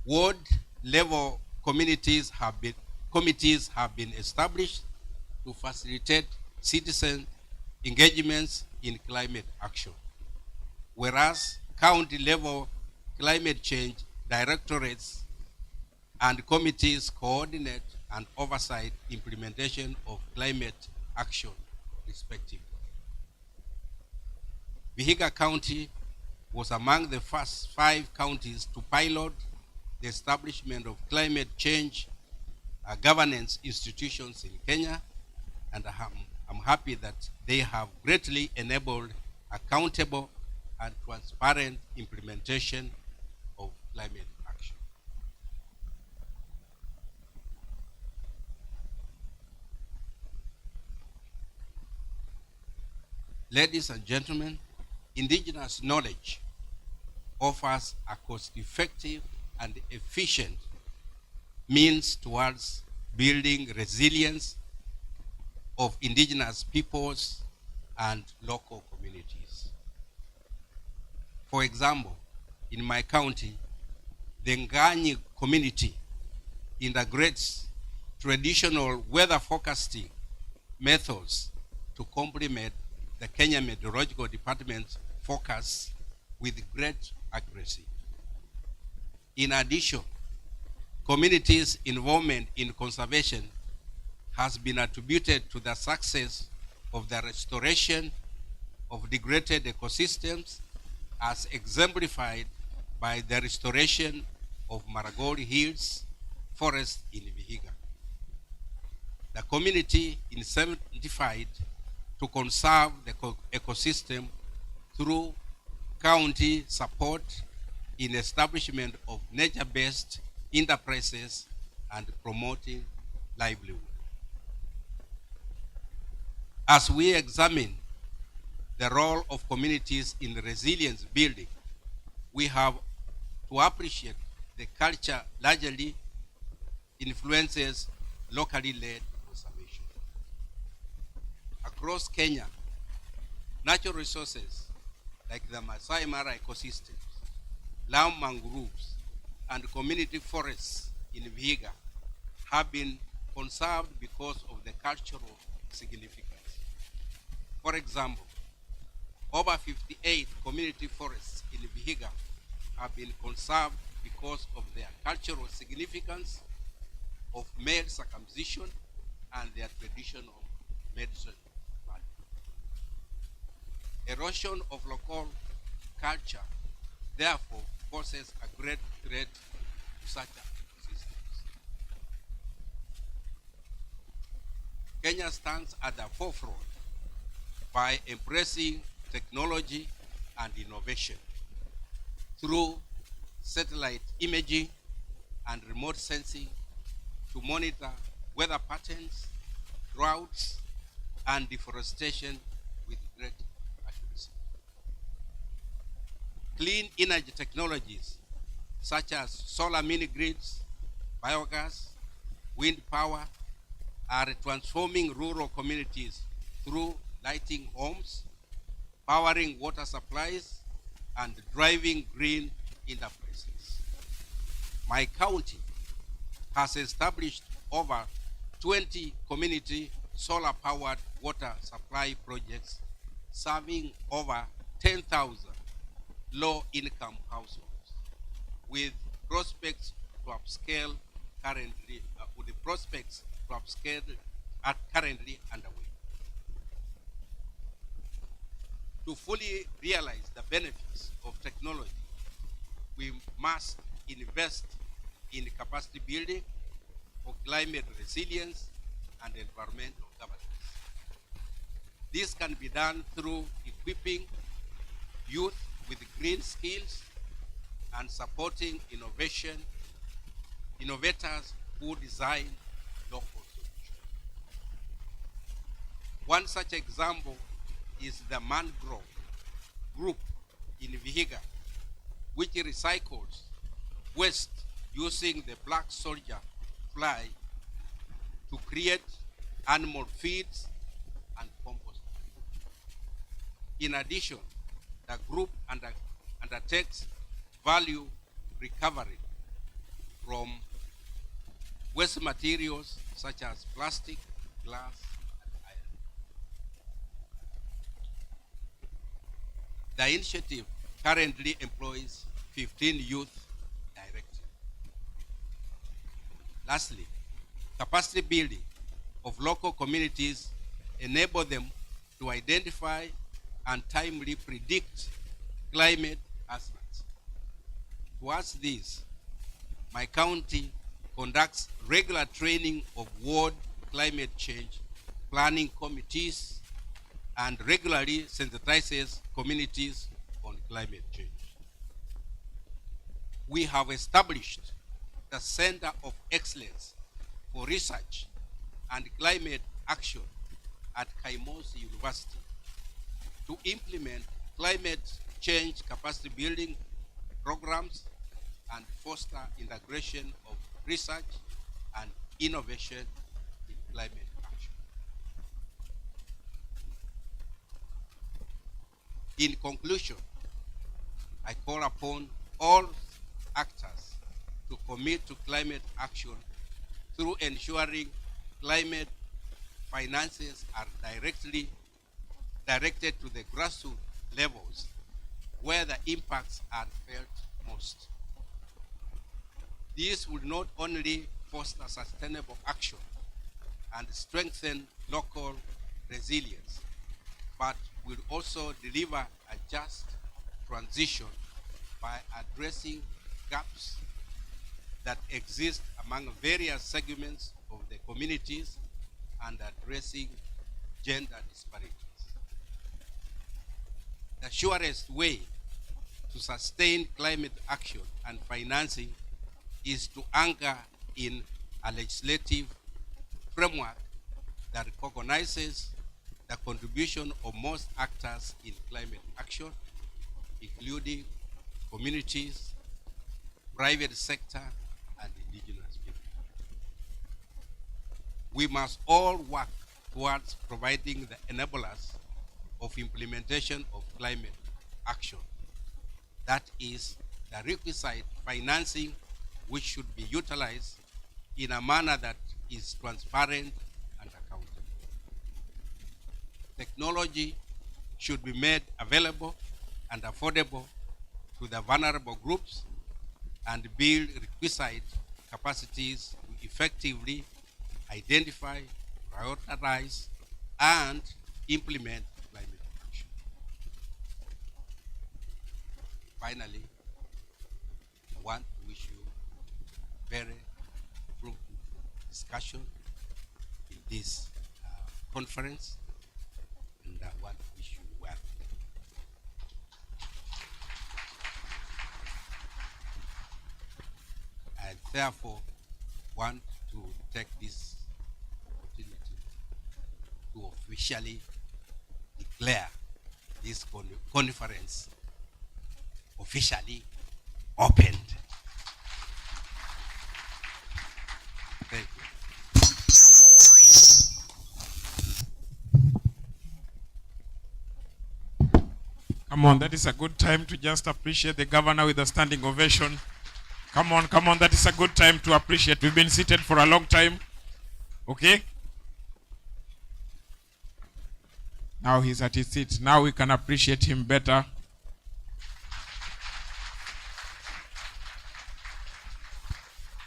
Ward level committees have been established to facilitate citizen engagements in climate action, whereas county level climate change directorates and committees coordinate and oversight implementation of climate action, respectively. Vihiga County was among the first 5 counties to pilot the establishment of climate change governance institutions in Kenya, and I'm happy that they have greatly enabled accountable and transparent implementation of climate action. Ladies and gentlemen, indigenous knowledge offers a cost-effective and efficient means towards building resilience of indigenous peoples and local communities. For example, in my county, the Nganyi community integrates traditional weather forecasting methods to complement the Kenya Meteorological Department's forecasts with great accuracy. In addition, communities' involvement in conservation has been attributed to the success of the restoration of degraded ecosystems, as exemplified by the restoration of Maragoli Hills forest in Vihiga. The community incentivized to conserve the ecosystem through county support in establishment of nature-based enterprises and promoting livelihood. As we examine the role of communities in resilience building, we have to appreciate the culture largely influences locally led conservation. Across Kenya, natural resources like the Masai Mara ecosystems, Lamu mangroves, and community forests in Vihiga have been conserved because of the cultural significance. For example, over 58 community forests in Vihiga have been conserved because of their cultural significance of male circumcision and their traditional medicine value. Erosion of local culture, therefore, poses a great threat to such ecosystems. Kenya stands at the forefront by embracing technology and innovation through satellite imaging and remote sensing to monitor weather patterns, droughts, and deforestation with great accuracy. Clean energy technologies such as solar mini-grids, biogas, wind power are transforming rural communities through lighting homes, powering water supplies, and driving green enterprises. My county has established over 20 community solar-powered water supply projects serving over 10,000 low-income households, with prospects to upscale currently currently underway. To fully realize the benefits of technology, we must invest in capacity building for climate resilience and environmental governance. This can be done through equipping youth with green skills and supporting innovators who design local solutions. One such example is the Mangrove Group in Vihiga, which recycles waste using the black soldier fly to create animal feeds and compost. In addition, the group undertakes value recovery from waste materials such as plastic, glass, and iron. The initiative currently employs 15 youth directly. Lastly, capacity building of local communities enable them to identify and timely predict climate hazards. Towards this, my county conducts regular training of ward climate change planning committees and regularly sensitizes communities on climate change. We have established the Center of Excellence for Research and Climate Action at Kaimosi University to implement climate change capacity building programs and foster integration of research and innovation in climate action. In conclusion, I call upon all actors to commit to climate action through ensuring climate finances are directed to the grassroots levels where the impacts are felt most. This will not only foster sustainable action and strengthen local resilience, but will also deliver a just transition by addressing gaps that exist among various segments of the communities and addressing gender disparities. The surest way to sustain climate action and financing is to anchor in a legislative framework that recognizes the contribution of most actors in climate action, including communities, private sector, and indigenous people. We must all work towards providing the enablers of implementation of climate action. That is the requisite financing which should be utilized in a manner that is transparent and accountable. Technology should be made available and affordable to the vulnerable groups and build requisite capacities to effectively identify, prioritize, and implement climate action. Finally, I want to wish you very fruitful discussion in this conference, and I want to wish you well. I therefore want to take this opportunity to officially declare this conference officially opened. Thank you. Come on, that is a good time to just appreciate the governor with a standing ovation. Come on, that is a good time to appreciate. We've been seated for a long time. Okay? Now he's at his seat. Now we can appreciate him better.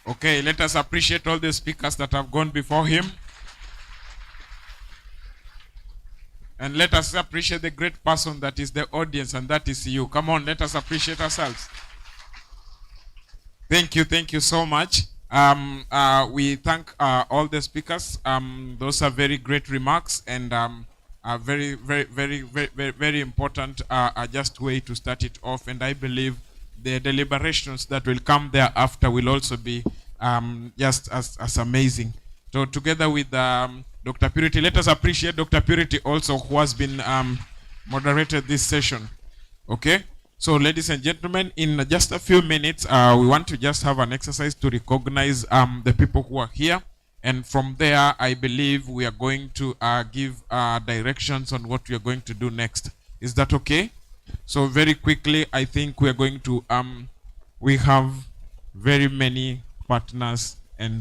Okay, let us appreciate all the speakers that have gone before him. And let us appreciate the great person that is the audience, and that is you. Come on, let us appreciate ourselves. Thank you so much. We thank all the speakers. Those are very great remarks, and a very important just way to start it off. And I believe the deliberations that will come thereafter will also be just as amazing. So together with Dr. Purity, let us appreciate Dr. Purity also, who has been moderated this session. Okay? So ladies and gentlemen, in just a few minutes, we want to just have an exercise to recognize the people who are here. And from there, I believe we are going to give directions on what we are going to do next. Is that okay? So very quickly, I think we are going to, we have very many partners and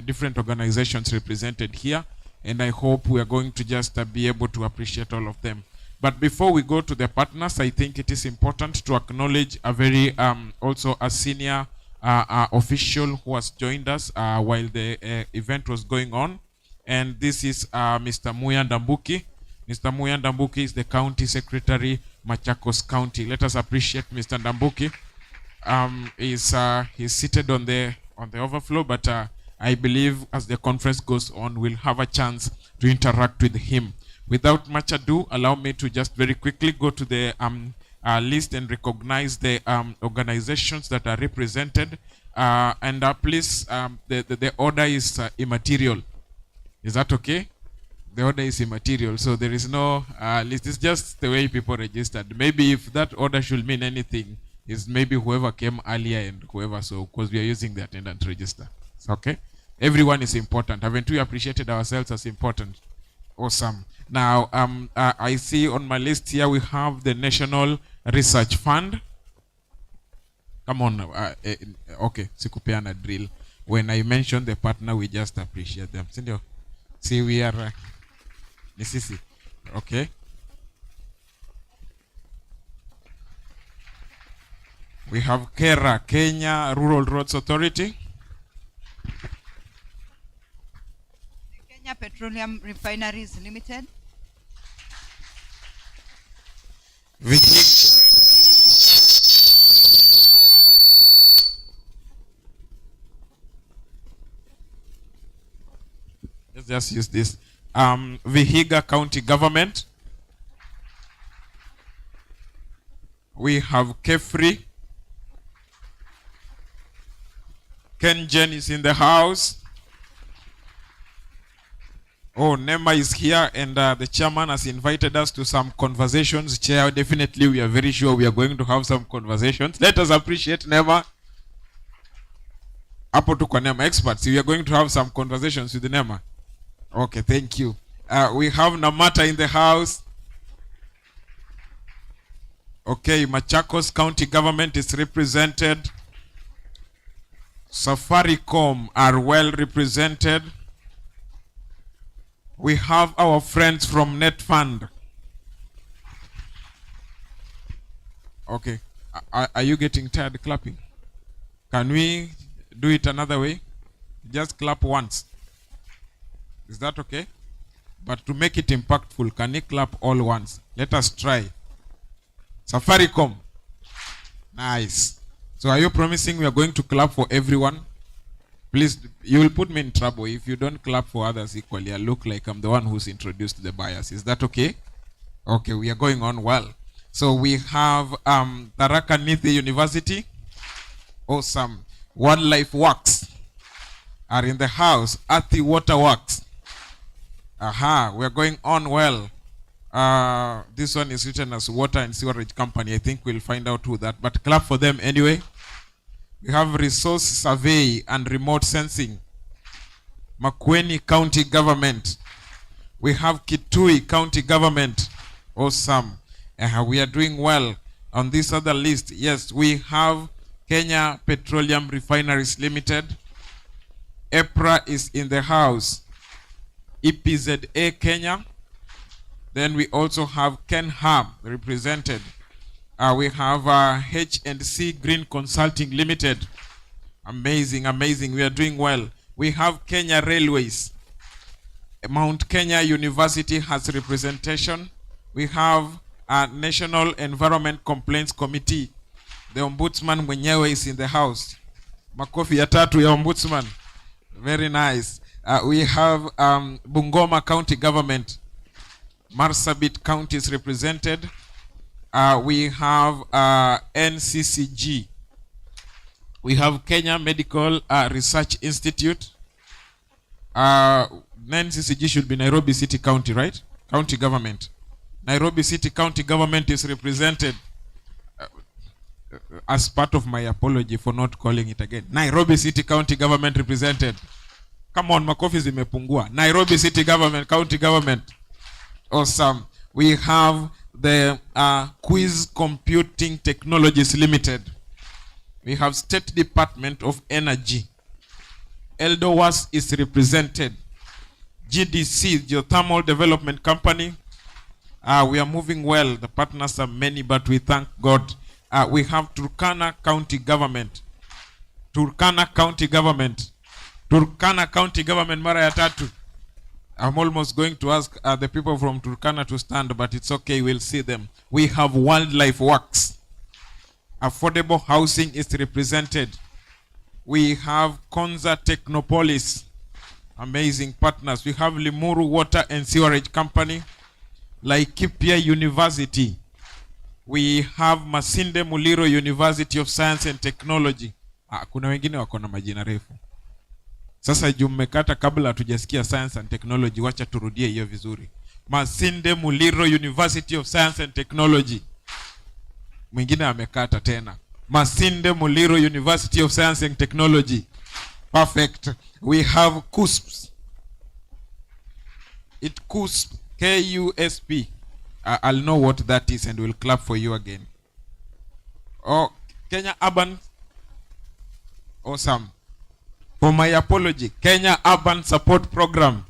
different organizations represented here. And I hope we are going to just be able to appreciate all of them. But before we go to the partners, I think it is important to acknowledge a very, also a senior official who has joined us while the event was going on. And this is Mr. Muya Ndambuki. Mr. Muya Ndambuki is the County Secretary, Machakos County. Let us appreciate Mr. Ndambuki. He's seated on the overflow, but I believe as the conference goes on, we'll have a chance to interact with him. Without much ado, allow me to just very quickly go to the list and recognize the organizations that are represented. Please, the order is immaterial. Is that okay? The order is immaterial, so there is no list. It's just the way people registered. Maybe if that order should mean anything, is maybe whoever came earlier and whoever, so because we are using the attendance register. It's okay? Everyone is important. Haven't we appreciated ourselves as important? Awesome. Now, I see on my list here we have the National Research Fund. Come on. Okay, sikupeana drill. When I mention the partner, we just appreciate them. See, we are... Nisisi. Okay. We have KERA, Kenya Rural Roads Authority. Kenya Petroleum Refineries Limited. Let's just use this. Vihiga County Government. We have Kefri. Ken Jen is in the house. Oh, Nema is here, and the chairman has invited us to some conversations. Chair, definitely we are very sure we are going to have some conversations. Let us appreciate Nema. Hapo tu kwa Nema experts. We are going to have some conversations with Nema. Okay, thank you. We have Namata in the house. Okay, Machakos County government is represented. Safaricom are well represented. We have our friends from Net Fund. Okay. Are you getting tired clapping? Can we do it another way? Just clap once. Is that okay? But to make it impactful, can you clap all once? Let us try. Safaricom. Nice. So are you promising we are going to clap for everyone? Please, you will put me in trouble if you don't clap for others equally. I look like I'm the one who's introduced the bias. Is that okay? Okay, we are going on well. So we have Tharaka Nithi University. Awesome. Wildlife Works are in the house. Athi Water Works. Aha, we are going on well. This one is written as Water and Sewerage Company. I think we'll find out who that. But clap for them anyway. We have Resource Survey and Remote Sensing. Makueni County Government. We have Kitui County Government. Awesome. We are doing well on this other list. Yes, we have Kenya Petroleum Refineries Limited. EPRA is in the house. EPZA Kenya. Then we also have KenHub represented. We have H&C Green Consulting Limited. Amazing, amazing. We are doing well. We have Kenya Railways. Mount Kenya University has representation. We have a National Environment Complaints Committee. The Ombudsman mwenyewe is in the house. Makofi ya tatu ya Ombudsman. Very nice. We have Bungoma County Government. Marsabit County is represented. We have NCCG. We have Kenya Medical Research Institute. NCCG should be Nairobi City County, right? County government. Nairobi City County government is represented. As part of my apology for not calling it again. Nairobi City County government represented. Come on, makofi zimepungua. Nairobi City government, county government. Awesome. We have the Quiz Computing Technologies Limited. We have State Department of Energy. Eldowas is represented. GDC, Geothermal Development Company. We are moving well. The partners are many, but we thank God. We have Turkana County Government. Turkana County Government. Turkana County Government mara ya tatu. I'm almost going to ask the people from Turkana to stand, but it's okay, we'll see them. We have Wildlife Works. Affordable housing is represented. We have Konza Technopolis. Amazing partners. We have Limuru Water and Sewerage Company. Laikipia University. We have Masinde Muliro University of Science and Technology. Kuna wengine wako na majina refu. Sasa jumekata kabla hatujasikia Science and Technology, wacha turudie hiyo vizuri. Masinde Muliro University of Science and Technology. Mwingine amekata tena. Masinde Muliro University of Science and Technology. Perfect. We have KUSP. It KUSP. KUSP. I'll know what that is and we'll clap for you again. Oh, Kenya Urban. Awesome. For my apology, Kenya Urban Support Program.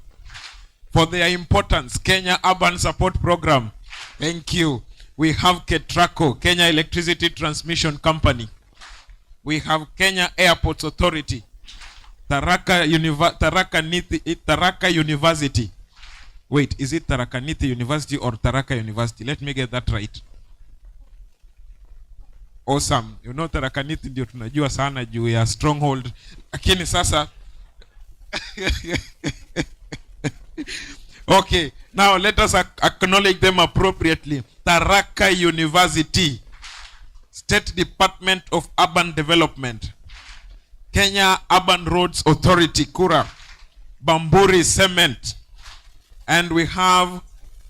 For their importance, Kenya Urban Support Program. Thank you. We have KETRACO, Kenya Electricity Transmission Company. We have Kenya Airports Authority. Tharaka University. Wait, is it Tharaka Nithi University or Tharaka University? Let me get that right. Awesome. You know Tharaka Nithi ndio tunajua sana juu ya stronghold. Lakini sasa okay, now let us acknowledge them appropriately. Tharaka University, State Department of Urban Development, Kenya Urban Roads Authority, Kura, Bamburi Cement, And we have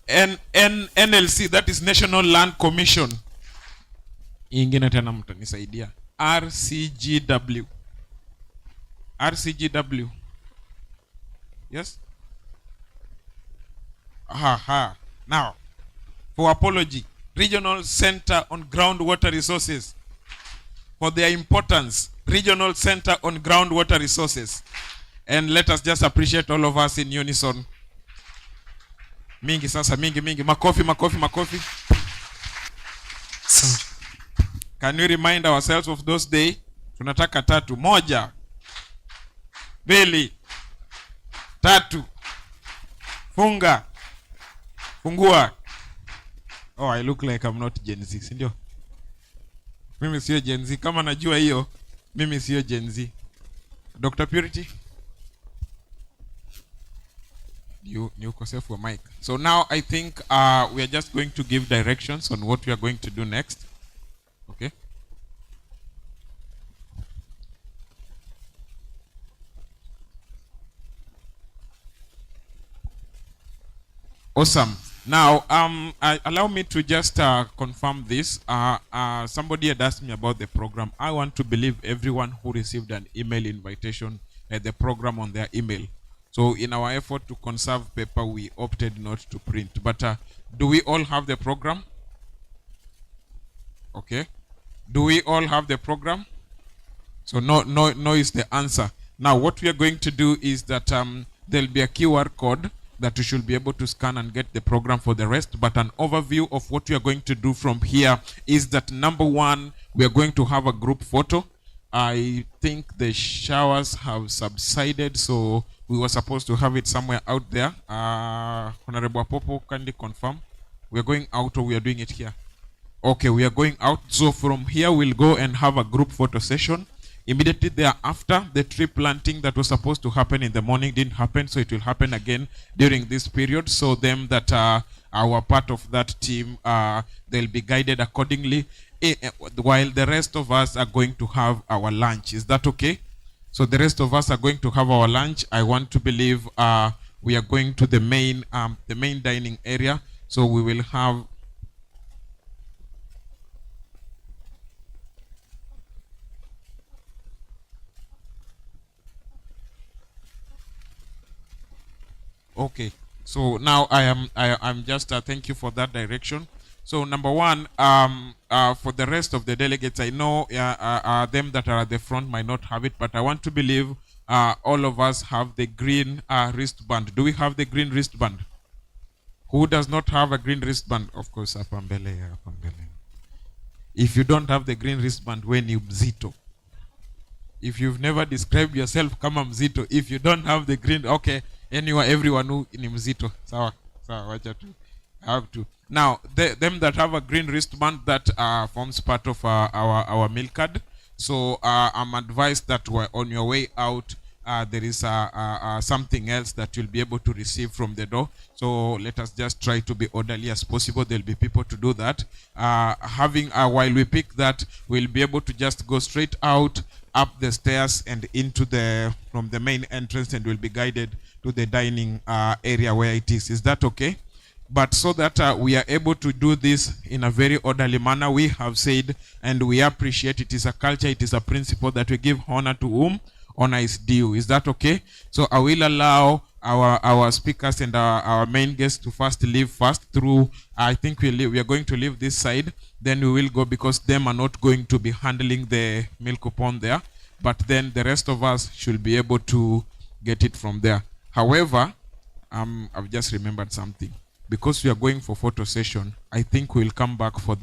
NLC, that is National Land Commission. Ingine tena mtanisaidia. RCGW. RCGW. Yes? Aha. Now, for apology, Regional Center on Groundwater Resources. For their importance, Regional Center on Groundwater Resources. And let us just appreciate all of us in unison. Mingi sasa, mingi. Makofi. So, can we remind ourselves of those days? Tunataka tatu. Moja. Bili. Tatu. Funga. Fungua. Oh, I look like I'm not Gen Z, sindio? Mimi sio Gen Z. Kama najua hiyo, mimi sio Gen Z. Dr. Purity? You yourself for Mike. So now I think we are just going to give directions on what we are going to do next. Okay? Awesome. Now, allow me to just confirm this. Somebody had asked me about the program. I want to believe everyone who received an email invitation at the program on their email. So in our effort to conserve paper, we opted not to print. But do we all have the program? Okay. Do we all have the program? So no is the answer. Now what we are going to do is that there'll be a QR code that you should be able to scan and get the program for the rest. But an overview of what we are going to do from here is that, number one, we are going to have a group photo. I think the showers have subsided, so we were supposed to have it somewhere out there. Honorable Apopo, kindly confirm. We are going out or we are doing it here? Okay, we are going out. So from here, we'll go and have a group photo session. Immediately thereafter, the tree planting that was supposed to happen in the morning didn't happen, so it will happen again during this period. So them that are part of that team, they'll be guided accordingly, while the rest of us are going to have our lunch. Is that okay? So the rest of us are going to have our lunch. I want to believe we are going to the main dining area. So we will have okay. So now I'm just thank you for that direction. So number one, for the rest of the delegates, I know them that are at the front might not have it, but I want to believe all of us have the green wristband. Do we have the green wristband? Who does not have a green wristband? Of course, apambele. If you don't have the green wristband, when you mzito. If you've never described yourself, come mzito. If you don't have the green, okay, anyway, everyone who ni mzito. Sawa, wacha tu. Have to. Now, them that have a green wristband, that forms part of our meal card. So I'm advised that on your way out, there is something else that you'll be able to receive from the door. So let us just try to be orderly as possible. There'll be people to do that. While we pick that, we'll be able to just go straight out, up the stairs and from the main entrance, and we'll be guided to the dining area where it is. Is that okay? But so that we are able to do this in a very orderly manner, we have said, and we appreciate, it is a culture, it is a principle that we give honor to whom honor is due. Is that okay? So I will allow our speakers and our main guests to first leave through, I think we are going to leave this side, then we will go, because them are not going to be handling the meal coupon there, but then the rest of us should be able to get it from there. However, I've just remembered something. Because we are going for photo session, I think we'll come back for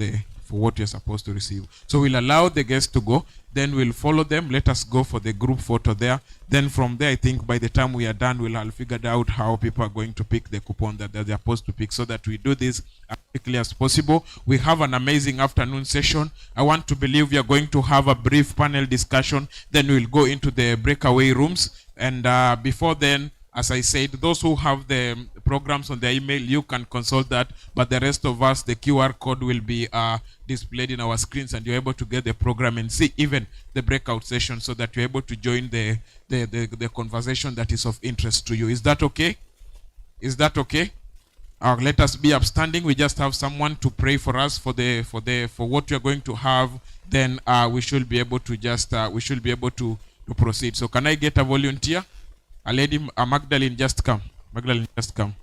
what you're supposed to receive. So we'll allow the guests to go, then we'll follow them. Let us go for the group photo there. Then from there, I think by the time we are done, we'll have figured out how people are going to pick the coupon that they're supposed to pick, so that we do this as quickly as possible. We have an amazing afternoon session. I want to believe we are going to have a brief panel discussion. Then we'll go into the breakaway rooms. And before then, as I said, those who have the programs on their email, you can consult that. But the rest of us, the QR code will be displayed in our screens, and you're able to get the program and see even the breakout session, so that you're able to join the conversation that is of interest to you. Is that okay? Is that okay? Let us be upstanding. We just have someone to pray for us for what we are going to have. Then we should be able to to proceed. So can I get a volunteer? A lady, Magdalene, just come. Magdalene, just come.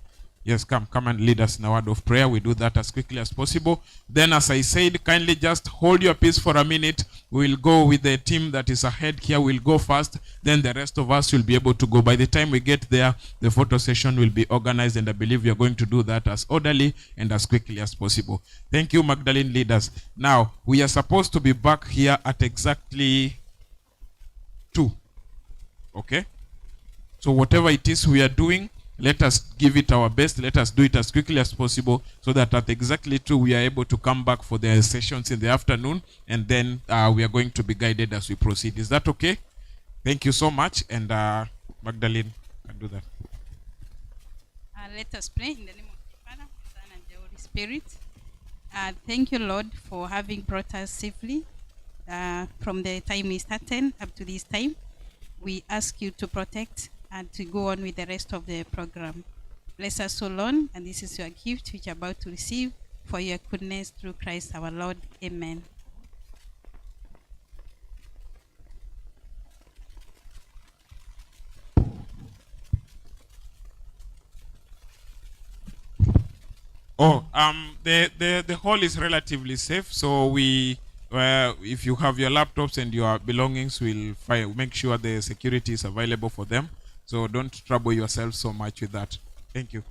Yes, come and lead us in a word of prayer. We do that as quickly as possible. Then, as I said, kindly just hold your peace for a minute. We'll go with the team that is ahead here. We'll go first. Then the rest of us will be able to go. By the time we get there, the photo session will be organized, and I believe we are going to do that as orderly and as quickly as possible. Thank you, Magdalene, leaders. Now, we are supposed to be back here at exactly 2. Okay? So whatever it is we are doing, let us give it our best. Let us do it as quickly as possible so that at exactly 2 we are able to come back for the sessions in the afternoon, and then we are going to be guided as we proceed. Is that okay? Thank you so much. And Magdalene can do that. Let us pray in the name of the Father, Son, and the Holy Spirit. Thank you, Lord, for having brought us safely from the time we started up to this time. We ask you to protect and to go on with the rest of the program. Bless us so long, and this is your gift which you are about to receive for your goodness through Christ our Lord. Amen. Oh, the hall is relatively safe, so we if you have your laptops and your belongings, we'll make sure the security is available for them. So don't trouble yourself so much with that. Thank you.